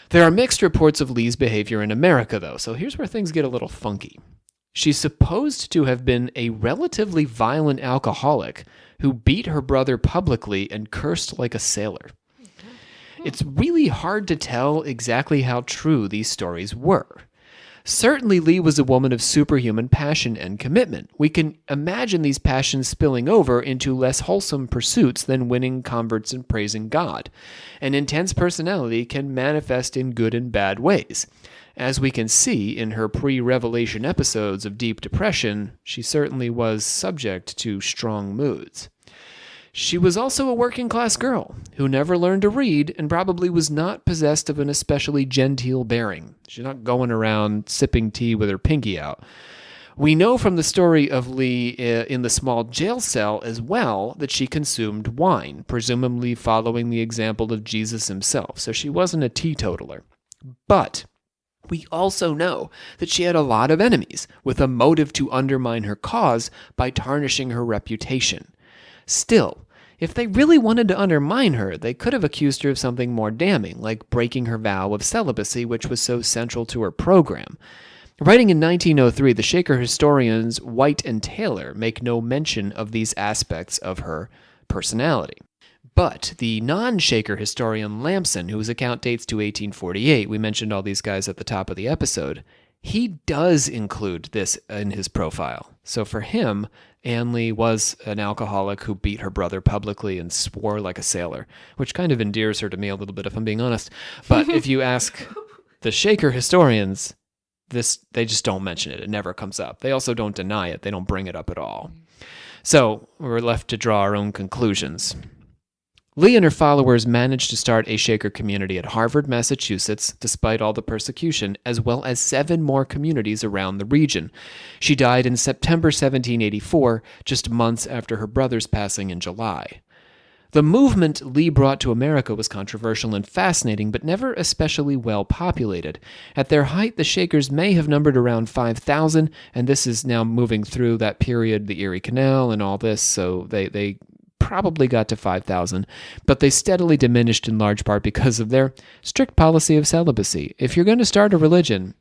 There are mixed reports of Lee's behavior in America, though, so here's where things get a little funky. She's supposed to have been a relatively violent alcoholic who beat her brother publicly and cursed like a sailor. It's really hard to tell exactly how true these stories were. Certainly, Lee was a woman of superhuman passion and commitment. We can imagine these passions spilling over into less wholesome pursuits than winning converts and praising God. An intense personality can manifest in good and bad ways. As we can see in her pre-revelation episodes of deep depression, she certainly was subject to strong moods. She was also a working-class girl who never learned to read and probably was not possessed of an especially genteel bearing. She's not going around sipping tea with her pinky out. We know from the story of Lee in the small jail cell as well that she consumed wine, presumably following the example of Jesus himself, so she wasn't a teetotaler. But we also know that she had a lot of enemies, with a motive to undermine her cause by tarnishing her reputation. Still, if they really wanted to undermine her, they could have accused her of something more damning, like breaking her vow of celibacy, which was so central to her program. Writing in 1903, the Shaker historians White and Taylor make no mention of these aspects of her personality. But the non-Shaker historian Lamson, whose account dates to 1848, we mentioned all these guys at the top of the episode, he does include this in his profile. So for him, Anne Lee was an alcoholic who beat her brother publicly and swore like a sailor, which kind of endears her to me a little bit, if I'm being honest. But if you ask the Shaker historians, they just don't mention it. It never comes up. They also don't deny it. They don't bring it up at all. So we're left to draw our own conclusions. Lee and her followers managed to start a Shaker community at Harvard, Massachusetts, despite all the persecution, as well as 7 more communities around the region. She died in September 1784, just months after her brother's passing in July. The movement Lee brought to America was controversial and fascinating, but never especially well populated. At their height, the Shakers may have numbered around 5,000, and this is now moving through that period, the Erie Canal and all this, so they probably got to 5,000, but they steadily diminished in large part because of their strict policy of celibacy. If you're going to start a religion,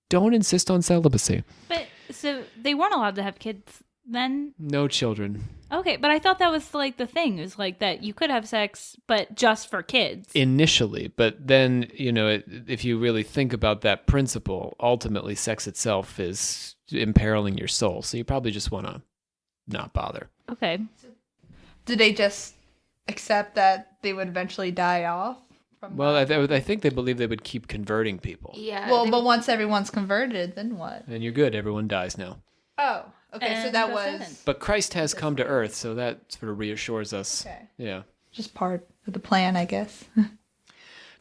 don't insist on celibacy. But so they weren't allowed to have kids then? No children. Okay, but I thought that was like the thing. It was like that you could have sex, but just for kids. Initially, but then, if you really think about that principle, ultimately sex itself is imperiling your soul. So you probably just want to not bother. Okay. Did they just accept that they would eventually die off? Well, I think they believe they would keep converting people. Yeah. Well, but once everyone's converted, then what? And you're good. Everyone dies now. Oh, okay. So And that goes to was heaven. But Christ has come to earth, so that sort of reassures us. okay. Yeah. Just part of the plan, I guess.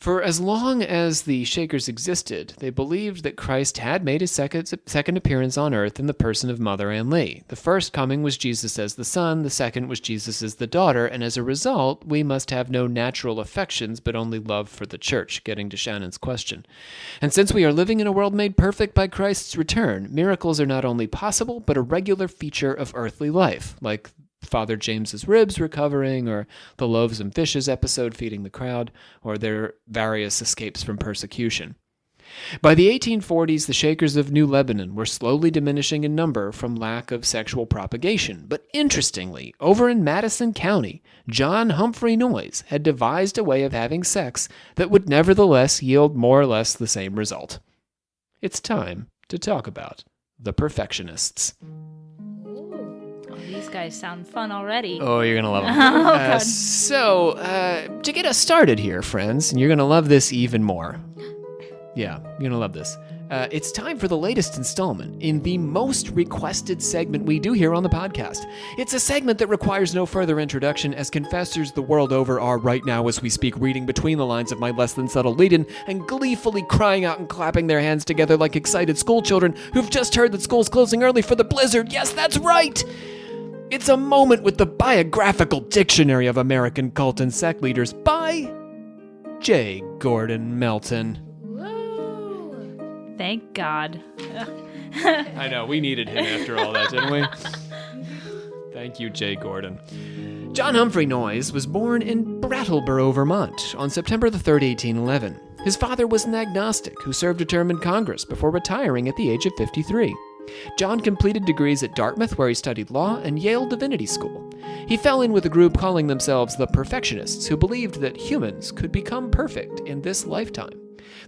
For as long as the Shakers existed, they believed that Christ had made his second appearance on earth in the person of Mother Ann Lee. The first coming was Jesus as the son, the second was Jesus as the daughter, and as a result, we must have no natural affections but only love for the church, getting to Shannon's question. And since we are living in a world made perfect by Christ's return, miracles are not only possible but a regular feature of earthly life, like Father James's ribs recovering, or the loaves and fishes episode feeding the crowd, or their various escapes from persecution. By the 1840s, the Shakers of New Lebanon were slowly diminishing in number from lack of sexual propagation. But interestingly, over in Madison County, John Humphrey Noyes had devised a way of having sex that would nevertheless yield more or less the same result. It's time to talk about the Perfectionists. These guys sound fun already. Oh, you're going to love them. Oh, God. So, to get us started here, friends, and you're going to love this even more. Yeah, you're going to love this. It's time for the latest installment in the most requested segment we do here on the podcast. It's a segment that requires no further introduction, as confessors the world over are right now as we speak reading between the lines of my less than subtle lead-in and gleefully crying out and clapping their hands together like excited schoolchildren who've just heard that school's closing early for the blizzard. Yes, that's right! It's a moment with the Biographical Dictionary of American Cult and Sect Leaders by J. Gordon Melton. Thank God. I know, we needed him after all that, didn't we? Thank you, J. Gordon. John Humphrey Noyes was born in Brattleboro, Vermont, on September the 3rd, 1811. His father was an agnostic who served a term in Congress before retiring at the age of 53. John completed degrees at Dartmouth, where he studied law, and Yale Divinity School. He fell in with a group calling themselves the Perfectionists, who believed that humans could become perfect in this lifetime.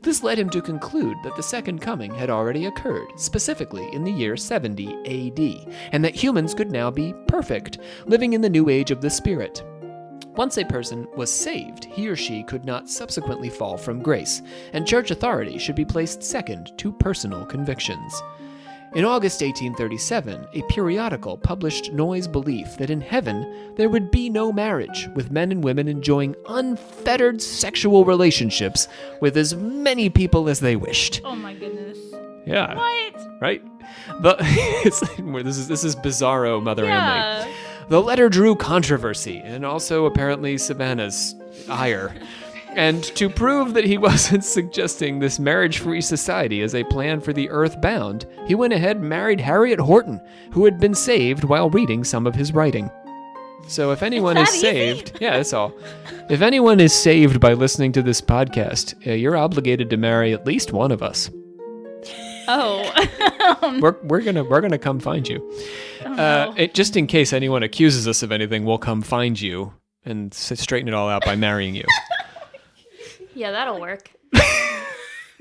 This led him to conclude that the Second Coming had already occurred, specifically in the year 70 AD, and that humans could now be perfect, living in the new age of the Spirit. Once a person was saved, he or she could not subsequently fall from grace, and church authority should be placed second to personal convictions. In August 1837, a periodical published Noyes' belief that in heaven there would be no marriage, with men and women enjoying unfettered sexual relationships with as many people as they wished. Oh my goodness. Yeah. What? Right? This is bizarro Mother Ann Lee. Yeah. The letter drew controversy, and also apparently Savannah's ire. And to prove that he wasn't suggesting this marriage-free society as a plan for the earth-bound, he went ahead and married Harriet Horton, who had been saved while reading some of his writing. So if anyone is saved, yeah, that's all. If anyone is saved by listening to this podcast, you're obligated to marry at least one of us. Oh. We're gonna come find you. Oh, no. Just in case anyone accuses us of anything, we'll come find you and straighten it all out by marrying you. Yeah, that'll work.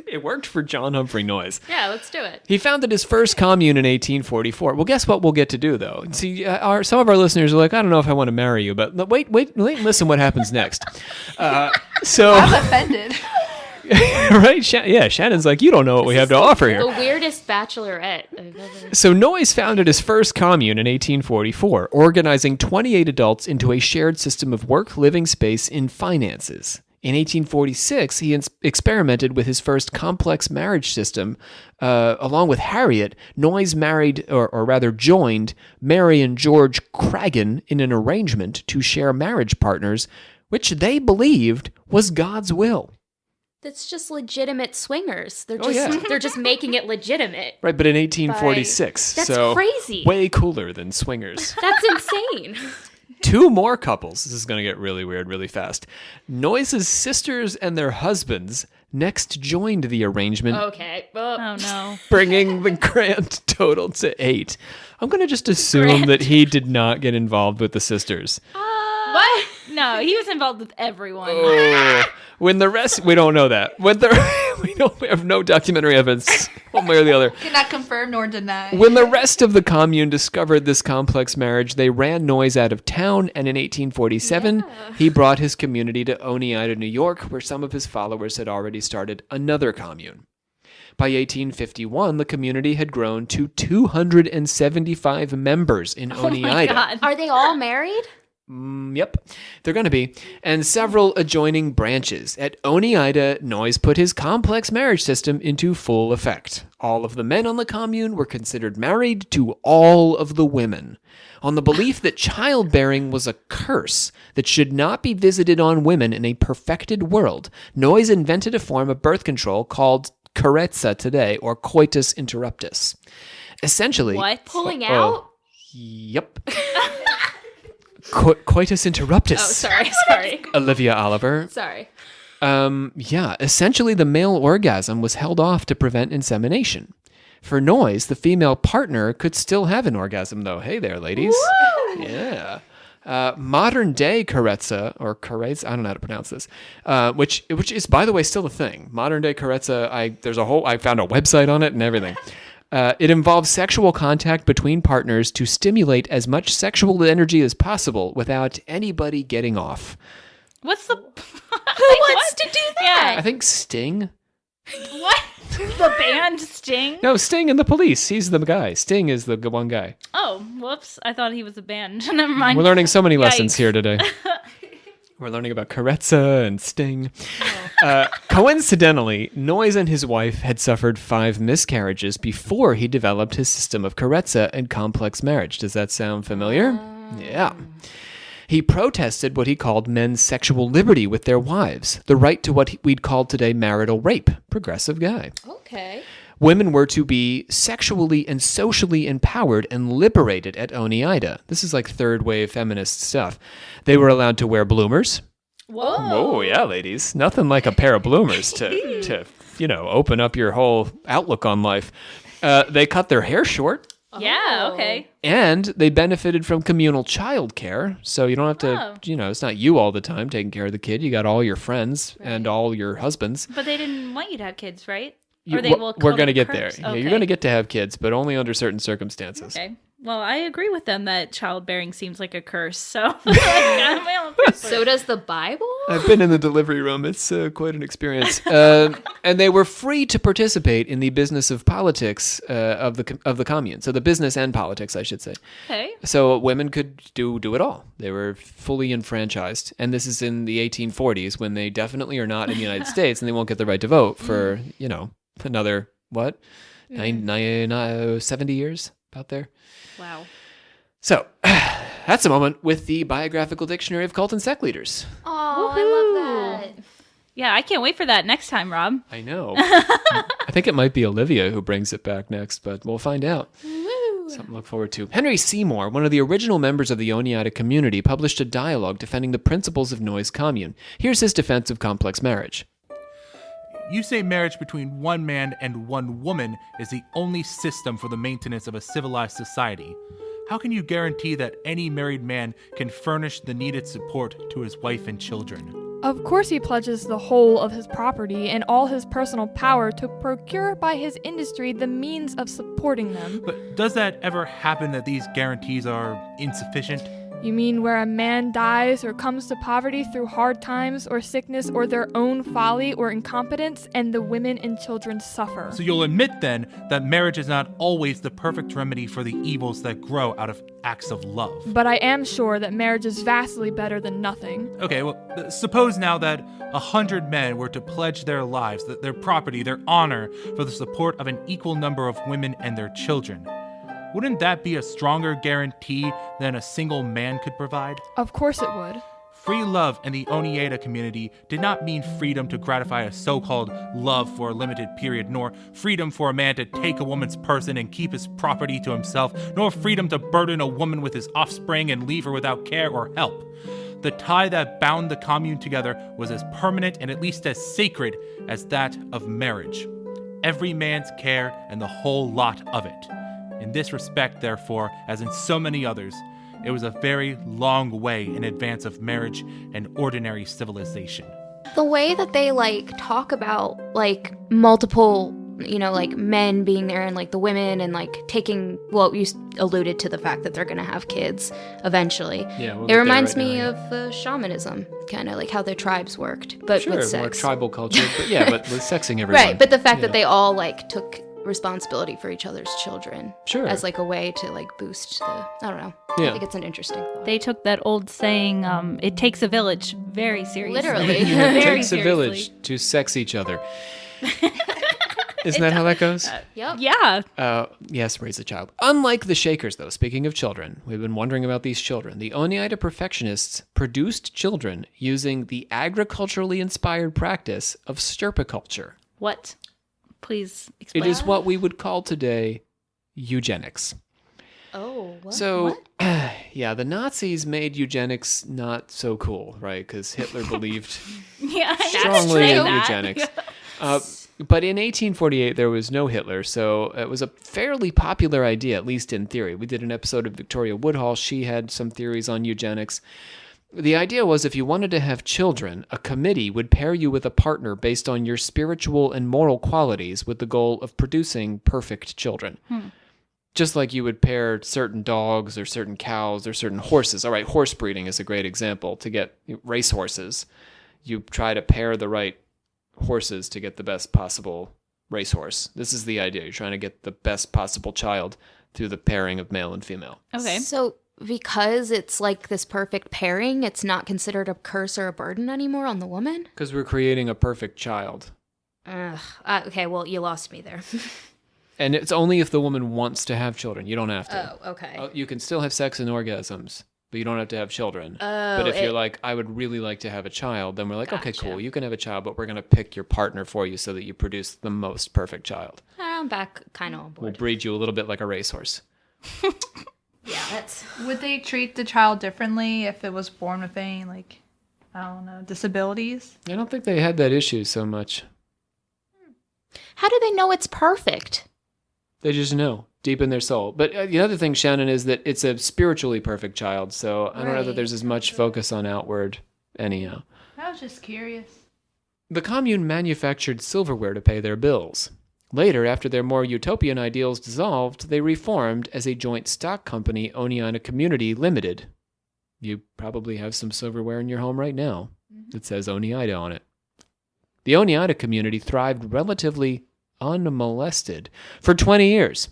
It worked for John Humphrey Noyes. Yeah, let's do it. He founded his first commune in 1844. Well, guess what we'll get to do, though? See, some of our listeners are like, I don't know if I want to marry you, but wait, listen what happens next. I'm offended. Right? Shannon's like, you don't know what we have to offer here. The weirdest bachelorette I've ever... So Noyes founded his first commune in 1844, organizing 28 adults into a shared system of work, living space, and finances. In 1846, he experimented with his first complex marriage system. Along with Harriet, Noyes married, or rather joined, Mary and George Craggan in an arrangement to share marriage partners, which they believed was God's will. That's just legitimate swingers. They're Oh, just yeah. they're just making it legitimate. Right, but in 1846. That's so crazy. Way cooler than swingers. That's insane. 2 more couples. This is going to get really weird really fast. Noyes' sisters and their husbands next joined the arrangement, Okay. Oh no. bringing the grand total to 8. I'm going to just assume that he did not get involved with the sisters. What? No, he was involved with everyone. Oh, when the rest, we don't know that. We have no documentary evidence one way or the other. Cannot confirm nor deny. When the rest of the commune discovered this complex marriage, they ran Noyes out of town, and in 1847, he brought his community to Oneida, New York, where some of his followers had already started another commune. By 1851, the community had grown to 275 members in Oh my Oneida. God. Are they all married? Yep, they're going to be. And several adjoining branches. At Oneida, Noyes put his complex marriage system into full effect. All of the men on the commune were considered married to all of the women, on the belief that childbearing was a curse that should not be visited on women in a perfected world. Noyes invented a form of birth control called carezza today, or coitus interruptus. Essentially... What? Pulling Oh, out? Yep. Coitus interruptus. Oh, sorry. Olivia Oliver. Sorry. Essentially the male orgasm was held off to prevent insemination. For Noyes, the female partner could still have an orgasm, though. Hey there, ladies. Woo! Yeah. Modern day carezza, or carezza, I don't know how to pronounce this, which is, by the way, still a thing. Modern day carezza, I found a website on it and everything. It involves sexual contact between partners to stimulate as much sexual energy as possible without anybody getting off. What's the... Who wants to do that? I think Sting. What? The band Sting? No, Sting and the Police. He's the guy. Sting is the one guy. Oh, whoops. I thought he was a band. Never mind. We're learning so many lessons Yikes. here today. We're learning about carezza and Sting. Coincidentally, Noyes and his wife had suffered 5 miscarriages before he developed his system of carezza and complex marriage. Does that sound familiar? Yeah. He protested what he called men's sexual liberty with their wives, the right to what we'd call today marital rape. Progressive guy. Okay. Women were to be sexually and socially empowered and liberated at Oneida. This is like third wave feminist stuff. They were allowed to wear bloomers. Whoa. Oh, yeah, ladies. Nothing like a pair of bloomers to open up your whole outlook on life. They cut their hair short. Yeah, okay. And they benefited from communal childcare. So you don't have to, it's not you all the time taking care of the kid. You got all your friends and all your husbands. But they didn't want you to have kids, right? You- Or they will we're call going to it get curse? there. Yeah, Okay. you're going to get to have kids, but only under certain circumstances. Okay. Well, I agree with them that childbearing seems like a curse. So, So does the Bible? I've been in the delivery room. It's quite an experience. And they were free to participate in the business of politics of the commune. So the business and politics, I should say. Okay. So women could do it all. They were fully enfranchised. And this is in the 1840s when they definitely are not in the United States and they won't get the right to vote for, another, 70 years out there. Wow. So that's a moment with the Biographical Dictionary of Cult and Sect Leaders. Oh, I love that. Yeah, I can't wait for that next time, Rob. I know. I think it might be Olivia who brings it back next, but we'll find out. Something to look forward to. Henry Seymour, one of the original members of the Oneida Community, published a dialogue defending the principles of Noyes Commune. Here's his defense of complex marriage. You say marriage between one man and one woman is the only system for the maintenance of a civilized society. How can you guarantee that any married man can furnish the needed support to his wife and children? Of course he pledges the whole of his property and all his personal power to procure by his industry the means of supporting them. But does that ever happen that these guarantees are insufficient? You mean where a man dies or comes to poverty through hard times or sickness or their own folly or incompetence, and the women and children suffer. So you'll admit then that marriage is not always the perfect remedy for the evils that grow out of acts of love. But I am sure that marriage is vastly better than nothing. Okay, well, suppose now that 100 men were to pledge their lives, their property, their honor for the support of an equal number of women and their children. Wouldn't that be a stronger guarantee than a single man could provide? Of course it would. Free love in the Oneida community did not mean freedom to gratify a so-called love for a limited period, nor freedom for a man to take a woman's person and keep his property to himself, nor freedom to burden a woman with his offspring and leave her without care or help. The tie that bound the commune together was as permanent and at least as sacred as that of marriage. Every man's care and the whole lot of it. In this respect, therefore, as in so many others, it was a very long way in advance of marriage and ordinary civilization. The way that they talk about multiple, men being there and the women and taking, well, you alluded to the fact that they're going to have kids eventually. Yeah, it reminds me of shamanism, kind of how their tribes worked, but Sure, with sex. more tribal culture, but yeah, but with sexing everyone. Right, but the fact Yeah. that they all took responsibility for each other's children Sure. as a way to boost the, I don't know. Yeah. I think it's an interesting thought. They took that old saying, it takes a village, very seriously. Literally. It Very takes a seriously. village to sex each other. Isn't that how that goes? Yep. Yeah. Yes, raise a child. Unlike the Shakers, though, speaking of children, we've been wondering about these children. The Oneida Perfectionists produced children using the agriculturally inspired practice of stirpiculture. What? Please It explain. is what we would call today eugenics. Oh, what? So, yeah, the Nazis made eugenics not so cool, right? Because Hitler believed Yeah, I strongly in understand that. eugenics. But in 1848, there was no Hitler, so it was a fairly popular idea, at least in theory. We did an episode of Victoria Woodhull. She had some theories on eugenics. The idea was if you wanted to have children, a committee would pair you with a partner based on your spiritual and moral qualities with the goal of producing perfect children. Just like you would pair certain dogs or certain cows or certain horses. All right, horse breeding is a great example. To get race horses, you try to pair the right horses to get the best possible racehorse. This is the idea. You're trying to get the best possible child through the pairing of male and female. Okay. So because it's this perfect pairing, it's not considered a curse or a burden anymore on the woman? Because we're creating a perfect child. Okay, well, you lost me there. And it's only if the woman wants to have children. You don't have to. Oh, okay. You can still have sex and orgasms, but you don't have to have children. Oh, But if you're like, I would really like to have a child, then we're like, okay, Gotcha. cool, you can have a child, but we're going to pick your partner for you so that you produce the most perfect child. I'm back kind of on We'll board. breed you a little bit like a racehorse. Yeah, that's... Would they treat the child differently if it was born with any, I don't know, disabilities? I don't think they had that issue so much. How do they know it's perfect? They just know deep in their soul. But the other thing, Shannon, is that it's a spiritually perfect child, so I don't know that Right. there's as much focus on outward anyhow. I was just curious. The commune manufactured silverware to pay their bills. Later, after their more utopian ideals dissolved, they reformed as a joint stock company, Oneida Community Limited. You probably have some silverware in your home right now that says Oneida on it. The Oneida community thrived relatively unmolested for 20 years.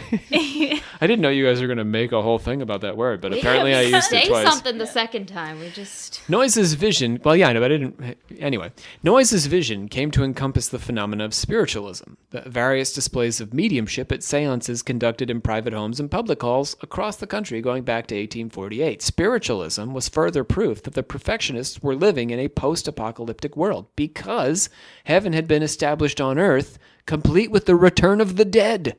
I didn't know you guys were going to make a whole thing about that word, but apparently I used it Say twice. something the second time. We just... Noyes' vision, well, yeah, I know, but I didn't. Anyway, Noyes' vision came to encompass the phenomena of spiritualism, the various displays of mediumship at seances conducted in private homes and public halls across the country going back to 1848. Spiritualism was further proof that the Perfectionists were living in a post-apocalyptic world because heaven had been established on earth, complete with the return of the dead.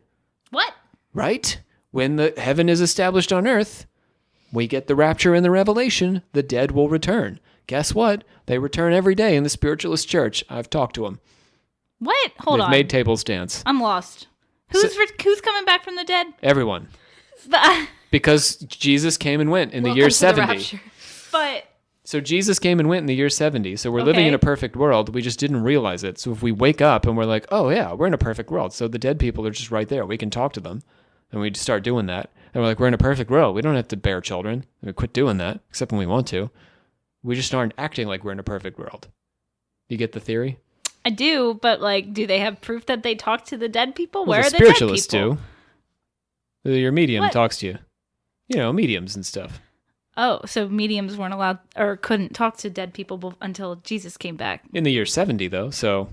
What? Right? When the heaven is established on earth, we get the rapture and the revelation, the dead will return. Guess what? They return every day in the spiritualist church. I've talked to them. What? Hold They've on. made tables dance. I'm lost. Who's coming back from the dead? Everyone. Because Jesus came and went in the Welcome year to the 70. rapture. But So Jesus came and went in the year 70. So we're living Okay. in a perfect world. We just didn't realize it. So if we wake up and we're like, oh yeah, we're in a perfect world. So the dead people are just right there. We can talk to them. And we start doing that. And we're like, we're in a perfect world. We don't have to bear children. We quit doing that, except when we want to. We just aren't acting like we're in a perfect world. You get the theory? I do, but like, do they have proof that they talk to the dead people? Well, Where the are the dead spiritualists people? do. Your medium What? talks to you. You know, mediums and stuff. Oh, so mediums weren't allowed or couldn't talk to dead people until Jesus came back. In the year 70, though, so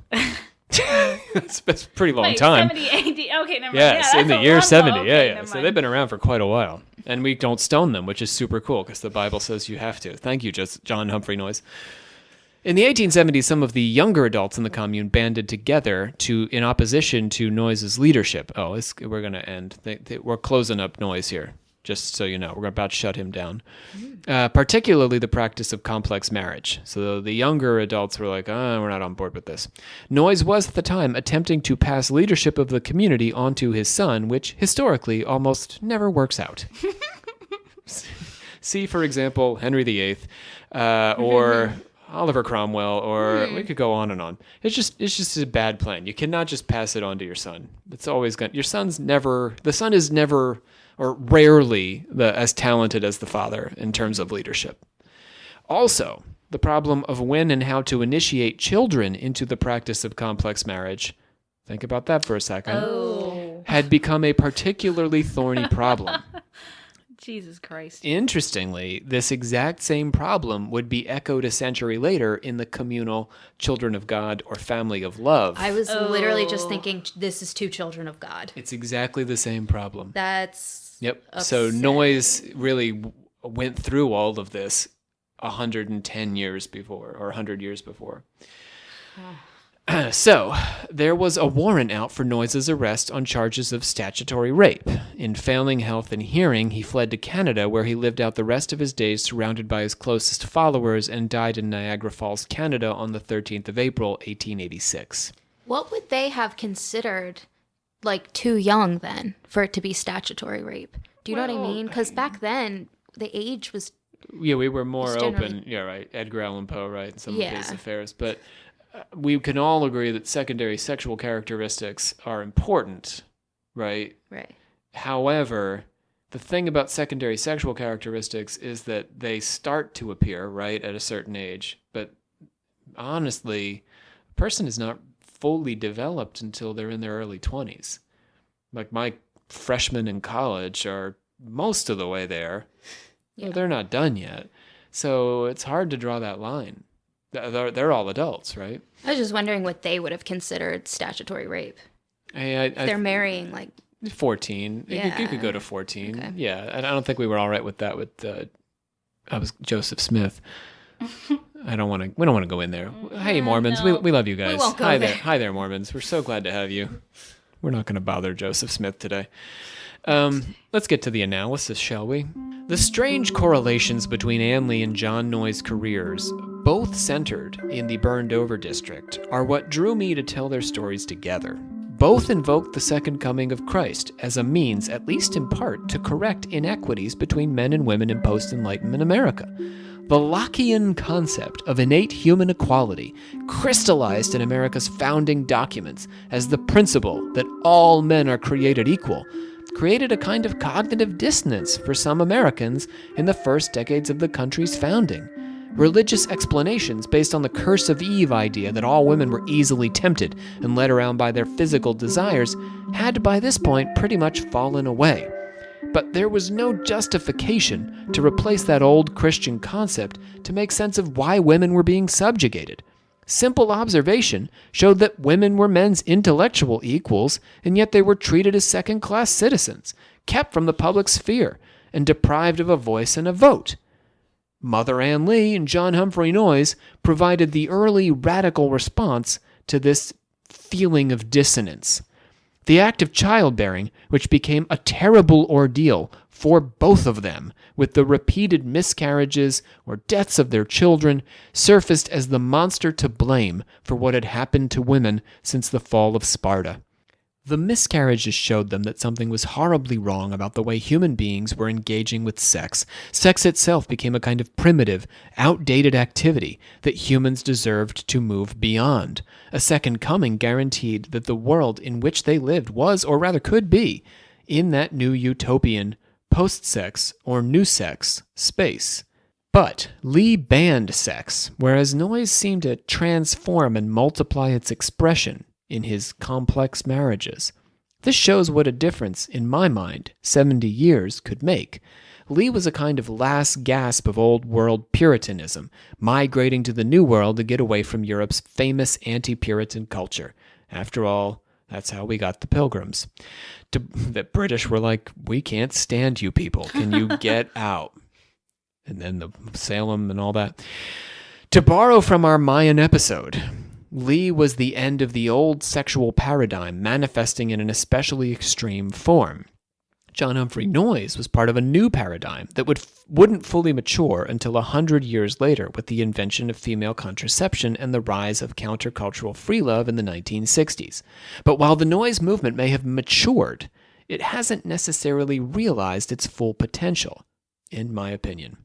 that's a pretty long Wait, time. 70 AD. Okay, never mind. Yes, Yeah, in the that's a year long 70. ago. Yeah, Okay, yeah. never So mind. they've been around for quite a while. And we don't stone them, which is super cool because the Bible says you have to. Thank you, John Humphrey Noyes. In the 1870s, some of the younger adults in the commune banded together in opposition to Noyes' leadership. Oh, we're going to end. We're closing up Noyes here, just so you know. We're about to shut him down. Particularly the practice of complex marriage. So the younger adults were like, we're not on board with this. Noyes was, at the time, attempting to pass leadership of the community onto his son, which historically almost never works out. See, for example, Henry VIII, or Oliver Cromwell, or we could go on and on. It's just a bad plan. You cannot just pass it on to your son. It's always the son is never or rarely as talented as the father in terms of leadership. Also, the problem of when and how to initiate children into the practice of complex marriage, think about that for a second, had become a particularly thorny problem. Jesus Christ. Interestingly, this exact same problem would be echoed a century later in the communal Children of God or Family of Love. I was literally just thinking, this is two children of God. It's exactly the same problem. That's Yep. So upsetting. Noyes really went through all of this 110 years before, or 100 years before. So, there was a warrant out for Noyes' arrest on charges of statutory rape. In failing health and hearing, he fled to Canada, where he lived out the rest of his days surrounded by his closest followers and died in Niagara Falls, Canada on the 13th of April, 1886. What would they have considered, like, too young then for it to be statutory rape? Do you know what I mean? Because back then, the age was... Yeah, we were more It's generally- open. Yeah, right. Edgar Allan Poe, right, and some of his Yeah. affairs. But we can all agree that secondary sexual characteristics are important, right? Right. However, the thing about secondary sexual characteristics is that they start to appear, right, at a certain age. But honestly, a person is not fully developed until they're in their early 20s. Like my freshmen in college are most of the way there. Yeah. Well, they're not done yet. So it's hard to draw that line. They're all adults, right? I was just wondering what they would have considered statutory rape. If They're marrying, like... 14. You Yeah. could go to 14. Okay. Yeah, and I don't think we were all right with that I was Joseph Smith. We don't want to go in there. Hey, Mormons, no. we love you guys. won't go Hi there. Hi there, Mormons. We're so glad to have you. We're not going to bother Joseph Smith today. Let's get to the analysis, shall we? The strange correlations between Ann Lee and John Noyes' careers, both centered in the burned-over district, are what drew me to tell their stories together. Both invoked the second coming of Christ as a means, at least in part, to correct inequities between men and women in post-Enlightenment America. The Lockean concept of innate human equality, crystallized in America's founding documents as the principle that all men are created equal, created a kind of cognitive dissonance for some Americans in the first decades of the country's founding. Religious explanations based on the curse of Eve idea that all women were easily tempted and led around by their physical desires had by this point pretty much fallen away. But there was no justification to replace that old Christian concept to make sense of why women were being subjugated. Simple observation showed that women were men's intellectual equals, and yet they were treated as second-class citizens, kept from the public sphere, and deprived of a voice and a vote. Mother Ann Lee and John Humphrey Noyes provided the early radical response to this feeling of dissonance. The act of childbearing, which became a terrible ordeal for both of them, with the repeated miscarriages or deaths of their children, surfaced as the monster to blame for what had happened to women since the fall of Sparta. The miscarriages showed them that something was horribly wrong about the way human beings were engaging with sex. Sex itself became a kind of primitive, outdated activity that humans deserved to move beyond. A second coming guaranteed that the world in which they lived was, or rather could be, in that new utopian post-sex or new sex space. But Lee banned sex, whereas Noyes seemed to transform and multiply its expression in his complex marriages. This shows what a difference, in my mind, 70 years could make. Lee was a kind of last gasp of old-world Puritanism, migrating to the New World to get away from Europe's famous anti-Puritan culture. After all, that's how we got the Pilgrims. The British were like, we can't stand you people. Can you get out? And then the Salem and all that. To borrow from our Mayan episode, Lee was the end of the old sexual paradigm manifesting in an especially extreme form. John Humphrey Noyes was part of a new paradigm that wouldn't fully mature until 100 years later with the invention of female contraception and the rise of countercultural free love in the 1960s. But while the Noyes movement may have matured, it hasn't necessarily realized its full potential, in my opinion.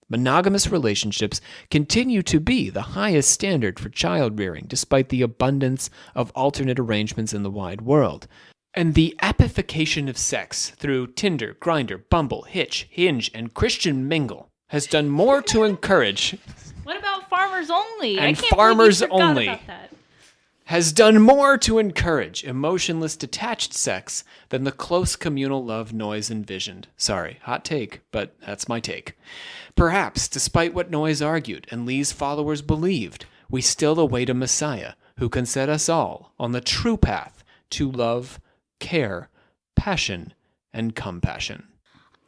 Monogamous relationships continue to be the highest standard for child rearing, despite the abundance of alternate arrangements in the wide world. And the apification of sex through Tinder, Grindr, Bumble, Hitch, Hinge, and Christian Mingle has done more to encourage. What about Farmers Only? And I can't Farmers believe you forgot Only. about that. Has done more to encourage emotionless detached sex than the close communal love Noyes envisioned. Sorry, hot take, but that's my take. Perhaps, despite what Noyes argued and Lee's followers believed, we still await a Messiah who can set us all on the true path to love, care, passion, and compassion.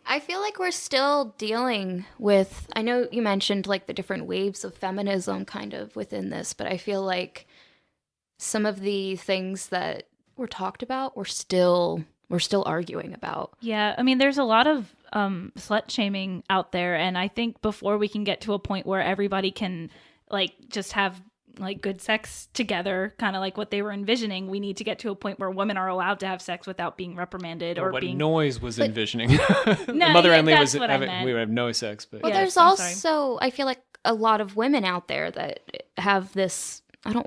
I feel like we're still dealing with, I know you mentioned like the different waves of feminism kind of within this, but I feel like some of the things that were talked about we're still arguing about. Yeah, I mean, there's a lot of slut shaming out there, and I think before we can get to a point where everybody can like just have like good sex together, kind of like what they were envisioning, we need to get to a point where women are allowed to have sex without being reprimanded or what being. Noyes was envisioning. No, Mother yeah, and Lee that's was what I having, meant. we would have no sex, but Well, Yes, there's I'm sorry. also, I feel like a lot of women out there that have this,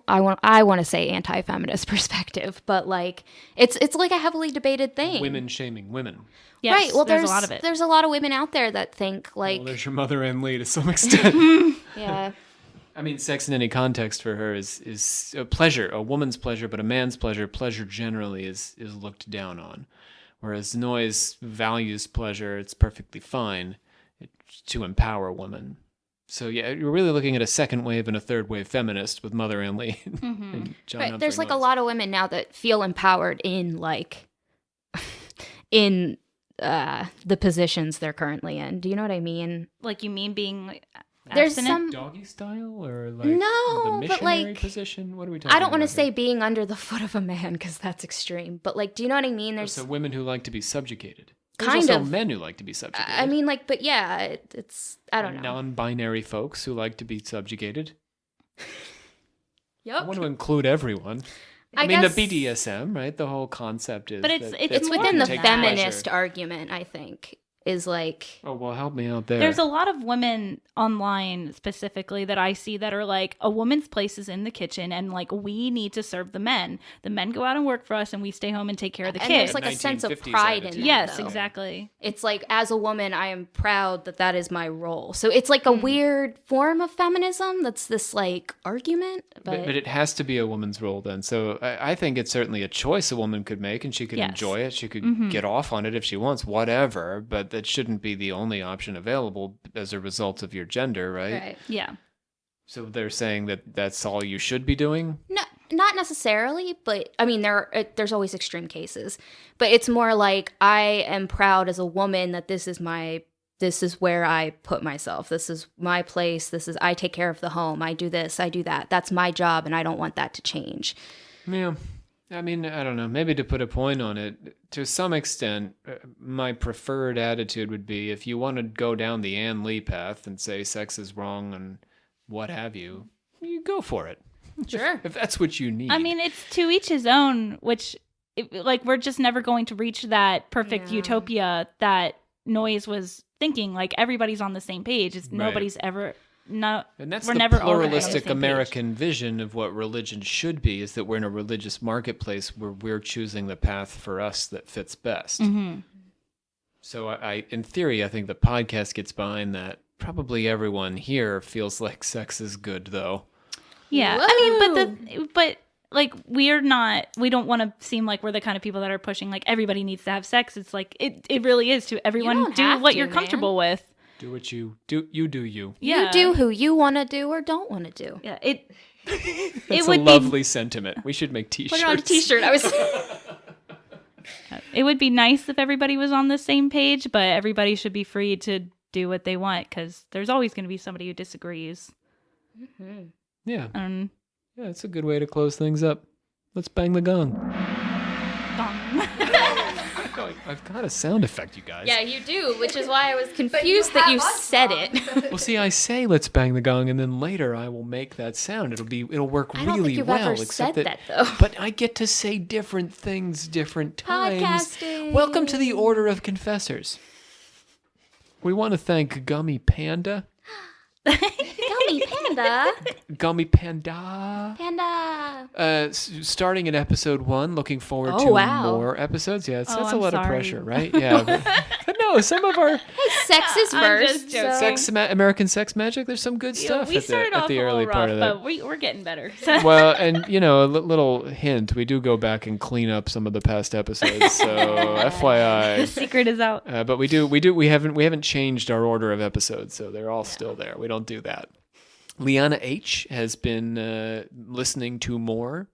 I want to say anti-feminist perspective, but like it's like a heavily debated thing. women shaming women. Yes, right. Well, there's a lot of it. There's a lot of women out there that think like, Well, there's your Mother and Lee to some extent. yeah, I mean, sex in any context for her is a pleasure, a woman's pleasure, but a man's pleasure generally is looked down on. Whereas Noyes values pleasure, it's perfectly fine to empower women. So yeah, you're really looking at a second wave and a third wave feminist with Mother and Lee. And John right. Humphrey There's like a Noyes. lot of women now that feel empowered in like in the positions they're currently in. Do you know what I mean? Like, you mean being like, There's abstinent? some. Doggy style or like No, the but, missionary like, position? What are we talking about? I don't want to here? say being under the foot of a man because that's extreme. But like, do you know what I mean? There's So women who like to be subjugated. There's kind also of men who like to be subjugated. I mean, like, but yeah, it's I don't know. Non-binary folks who like to be subjugated. I Yep. want to include everyone. I I mean, guess- the BDSM, right? The whole concept is. But it's- that it's It's women within the take feminist pleasure. argument, I think, is like Oh well, help me out there. There's a lot of women online specifically that I see that are like, a woman's place is in the kitchen, and like, we need to serve the men. The men go out and work for us, and we stay home and take care of the and kids. there's like a sense of 1950s pride in attitude. that. Yes, though. exactly. It's like, as a woman, I am proud that that is my role. So it's like a weird form of feminism that's this like argument, but it has to be a woman's role then. So I think it's certainly a choice a woman could make, and she could Yes. enjoy it. She could get off on it if she wants, whatever. But that shouldn't be the only option available as a result of your gender, right? right. Yeah. So they're saying that that's all you should be doing. No, not necessarily, but I mean, there's always extreme cases. But it's more like, I am proud as a woman that this is where I put myself. This is my place. I take care of the home. I do this, I do that. That's my job, and I don't want that to change. Yeah. I mean, I don't know. Maybe to put a point on it, to some extent, my preferred attitude would be, if you want to go down the Ann Lee path and say sex is wrong and what have you, you go for it. Sure. If that's what you need. I mean, it's to each his own, which, like, we're just never going to reach that perfect Yeah. utopia that Noyes was thinking. Like, everybody's on the same page. It's Right. nobody's ever. No, and that's we're the never all gonna be on the pluralistic same page. American vision of what religion should be, is that we're in a religious marketplace where we're choosing the path for us that fits best. Mm-hmm. So in theory, I think the podcast gets behind that. Probably everyone here feels like sex is good, though. Yeah. Whoa. I mean, but like we don't want to seem like we're the kind of people that are pushing like everybody needs to have sex. It's like it really is to everyone don't do have what to, you're man. comfortable with. Do what you do. You do you. Yeah. You do who you want to do or don't want to do. Yeah. That's a would lovely sentiment. We should make t-shirts. Put it on a t-shirt. I was. It would be nice if everybody was on the same page, but everybody should be free to do what they want because there's always going to be somebody who disagrees. Yeah. Um, Yeah, it's a good way to close things up. Let's bang the gong. gong. I've got a sound effect, you guys. Yeah, you do, which is why I was confused that you said it. Well, see, I say let's bang the gong, and then later I will make that sound. It'll work I don't really think you've well. ever Except said that, though. But I get to say different things, different times. Podcasting. Welcome to the Order of Confessors. We want to thank Gummy Panda. Gummy Panda. Gummy Panda. Panda. Starting in episode 1, looking forward Oh, to wow. more episodes. Yeah, that's a I'm lot of sorry. pressure, right? Yeah. But no, some of our Sex is I'm first. just joking. American sex magic, there's some good stuff we at started the off a early little part rough, of that. but we're getting better. So. Well, and a little hint, we do go back and clean up some of the past episodes. So The FYI. secret is out. But we haven't changed our order of episodes, so they're all still there. We don't do that. Liana H has been listening to more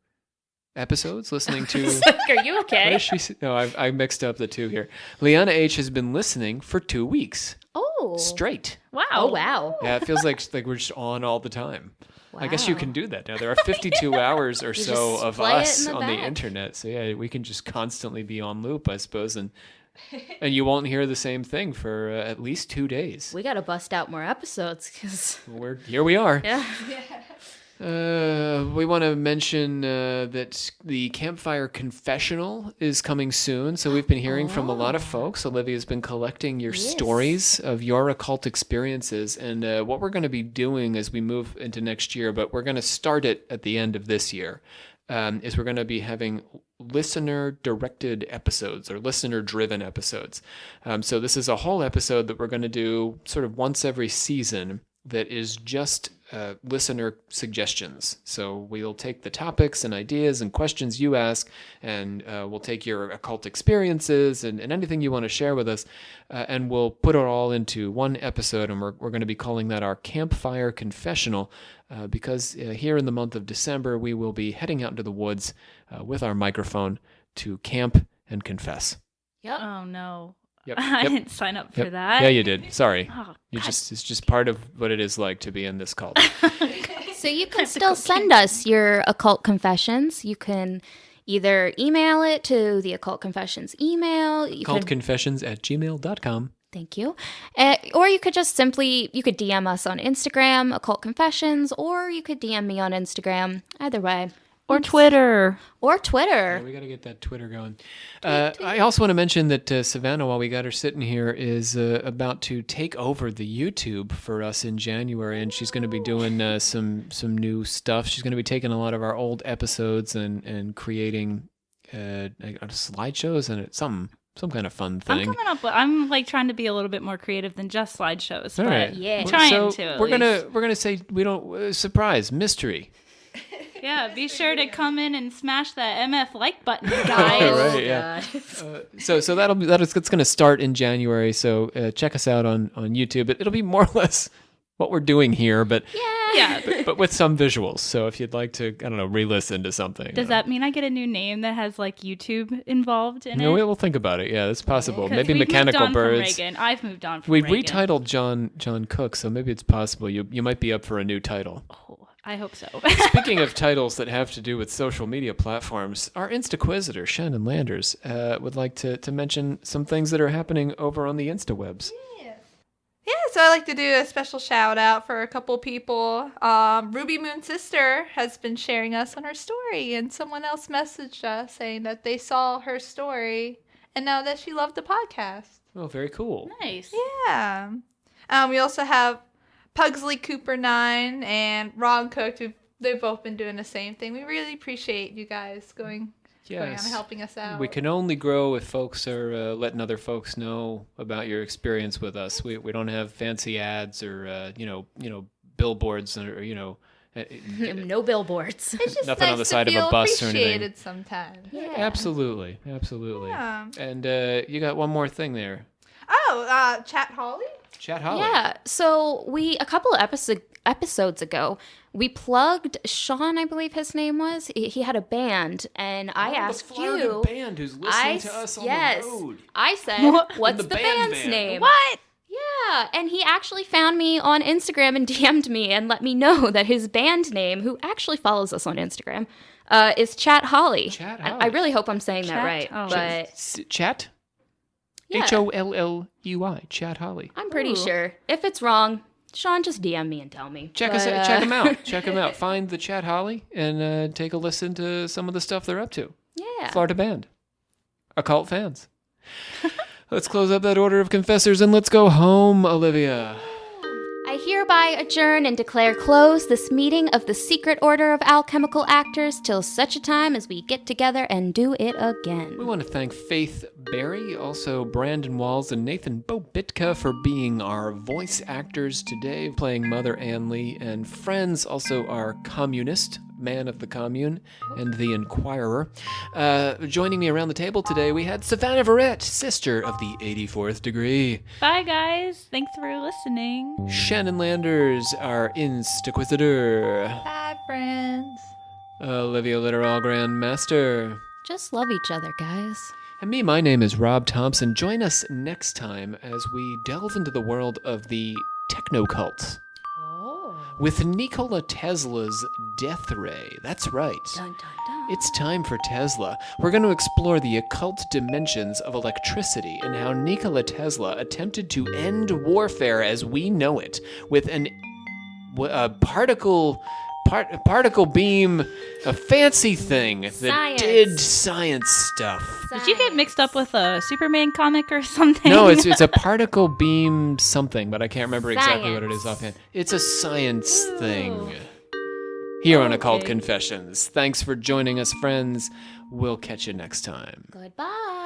episodes, listening to. Are you What okay? is she? No, I mixed up the two here. Liana H has been listening for 2 weeks Oh. straight. Wow. Oh, wow. Yeah, it feels like we're just on all the time. I guess you Wow. can do that now. There are 52 hours or so just of play it us in the on the back. internet. So yeah, we can just constantly be on loop, I suppose, and you won't hear the same thing for at least 2 days. We got to bust out more episodes because. Here we are. Yeah. We want to mention that the Campfire Confessional is coming soon. So we've been hearing from a lot of folks. Olivia's been collecting your stories of your occult experiences. And what we're going to be doing as we move into next year, but we're going to start it at the end of this year, is we're going to be having listener-directed episodes or listener-driven episodes. So this is a whole episode that we're going to do sort of once every season that is just listener suggestions. So we'll take the topics and ideas and questions you ask, and we'll take your occult experiences and anything you want to share with us, and we'll put it all into one episode, and we're going to be calling that our Campfire Confessional, because here in the month of December, we will be heading out into the woods with our microphone to camp and confess. Yep. Oh no. Yep. I Yep. didn't sign up for Yep. that. Yeah, you did. Sorry. Oh, It's just part of what it is like to be in this cult. So you can still send us your occult confessions. You can either email it to the occult confessions email. You could, Cultconfessions@gmail.com. thank you. Or you could just you could DM us on Instagram, occult confessions, or you could DM me on Instagram. Either way. Or Twitter. Or Yeah, Twitter. we got to get that Twitter going. I also want to mention that Savannah, while we got her sitting here, is about to take over the YouTube for us in January, and she's going to be doing some new stuff. She's going to be taking a lot of our old episodes and creating slideshows and some kind of fun thing. I'm coming up with, I'm like trying to be a little bit more creative than just slideshows. All But right. Yeah. Trying so to, at we're least. gonna say we don't surprise mystery. Yeah, be sure to come in and smash that MF like button, All guys. right, yeah. So it's going to start in January. So check us out on YouTube. It'll be more or less what we're doing here, but Yeah. but with some visuals. So if you'd like to, I don't know, re-listen to something. Does that mean I get a new name that has like YouTube involved in it? We'll think about it. Yeah, that's possible. 'Cause Maybe we've Mechanical moved on from Birds. Reagan. I've moved on from We Reagan. retitled John Cook, so maybe it's possible you might be up for a new title. Oh, I hope so. Speaking of titles that have to do with social media platforms, our Instaquisitor, Shannon Landers, would like to mention some things that are happening over on the Instawebs. Yeah, so I'd like to do a special shout out for a couple people. Ruby Moon Sister has been sharing us on her story, and someone else messaged us saying that they saw her story and now that she loved the podcast. Oh, very cool. Nice. Yeah. We also have Pugsley Cooper 9 and Ron Cook. They've both been doing the same thing. We really appreciate you guys going going on Yes. helping us out. We can only grow if folks are letting other folks know about your experience with us. We don't have fancy ads or billboards or No billboards. It's just nothing nice on the to side of a feel bus or anything. appreciated sometimes. Yeah. Absolutely. Yeah. And you got one more thing there. Oh, Chat Holly? Chat Holly. Yeah. So a couple of episodes ago, we plugged Sean, I believe his name was. He had a band, and I asked the Florida you. band who's listening to us on yes, the road. I said, "What's the the band band's van. name?" What? Yeah, and he actually found me on Instagram and DM'd me and let me know that his band name, who actually follows us on Instagram, is Chat Holly. Chat And Holly. I really hope I'm saying that Chat right, Holly. but Chat? Yeah. HOLLUI. Chat Holly. I'm pretty Ooh. sure. If it's wrong, Sean, just DM me and tell me. Check them out. Check them out. Find the Chat Holly and take a listen to some of the stuff they're up to. Yeah. Florida band. Occult fans. Let's close up that order of confessors and let's go home, Olivia. I hereby adjourn and declare closed this meeting of the Secret Order of Alchemical Actors till such a time as we get together and do it again. We want to thank Faith Berry, also Brandon Walls and Nathan Bobitka for being our voice actors today, playing Mother Ann Lee, and friends, also our communist, Man of the Commune, and the Inquirer. Joining me around the table today, we had Savannah Verrett, sister of the 84th degree. Bye, guys. Thanks for listening. Shannon Landers, our Instaquisitor. Bye, friends. Olivia Litteral, Grand Master. Just love each other, guys. And me, my name is Rob Thompson. Join us next time as we delve into the world of the techno-cult. With Nikola Tesla's death ray. That's right. Dun, dun, dun. It's time for Tesla. We're going to explore the occult dimensions of electricity and how Nikola Tesla attempted to end warfare as we know it with a particle beam, a fancy thing that Science. did science stuff. Did you get mixed up with a Superman comic or something? No, it's a particle beam something, but I can't remember exactly what it is Science. offhand. It's a science thing. Here on Occult Okay. Confessions. Thanks for joining us, friends. We'll catch you next time. Goodbye.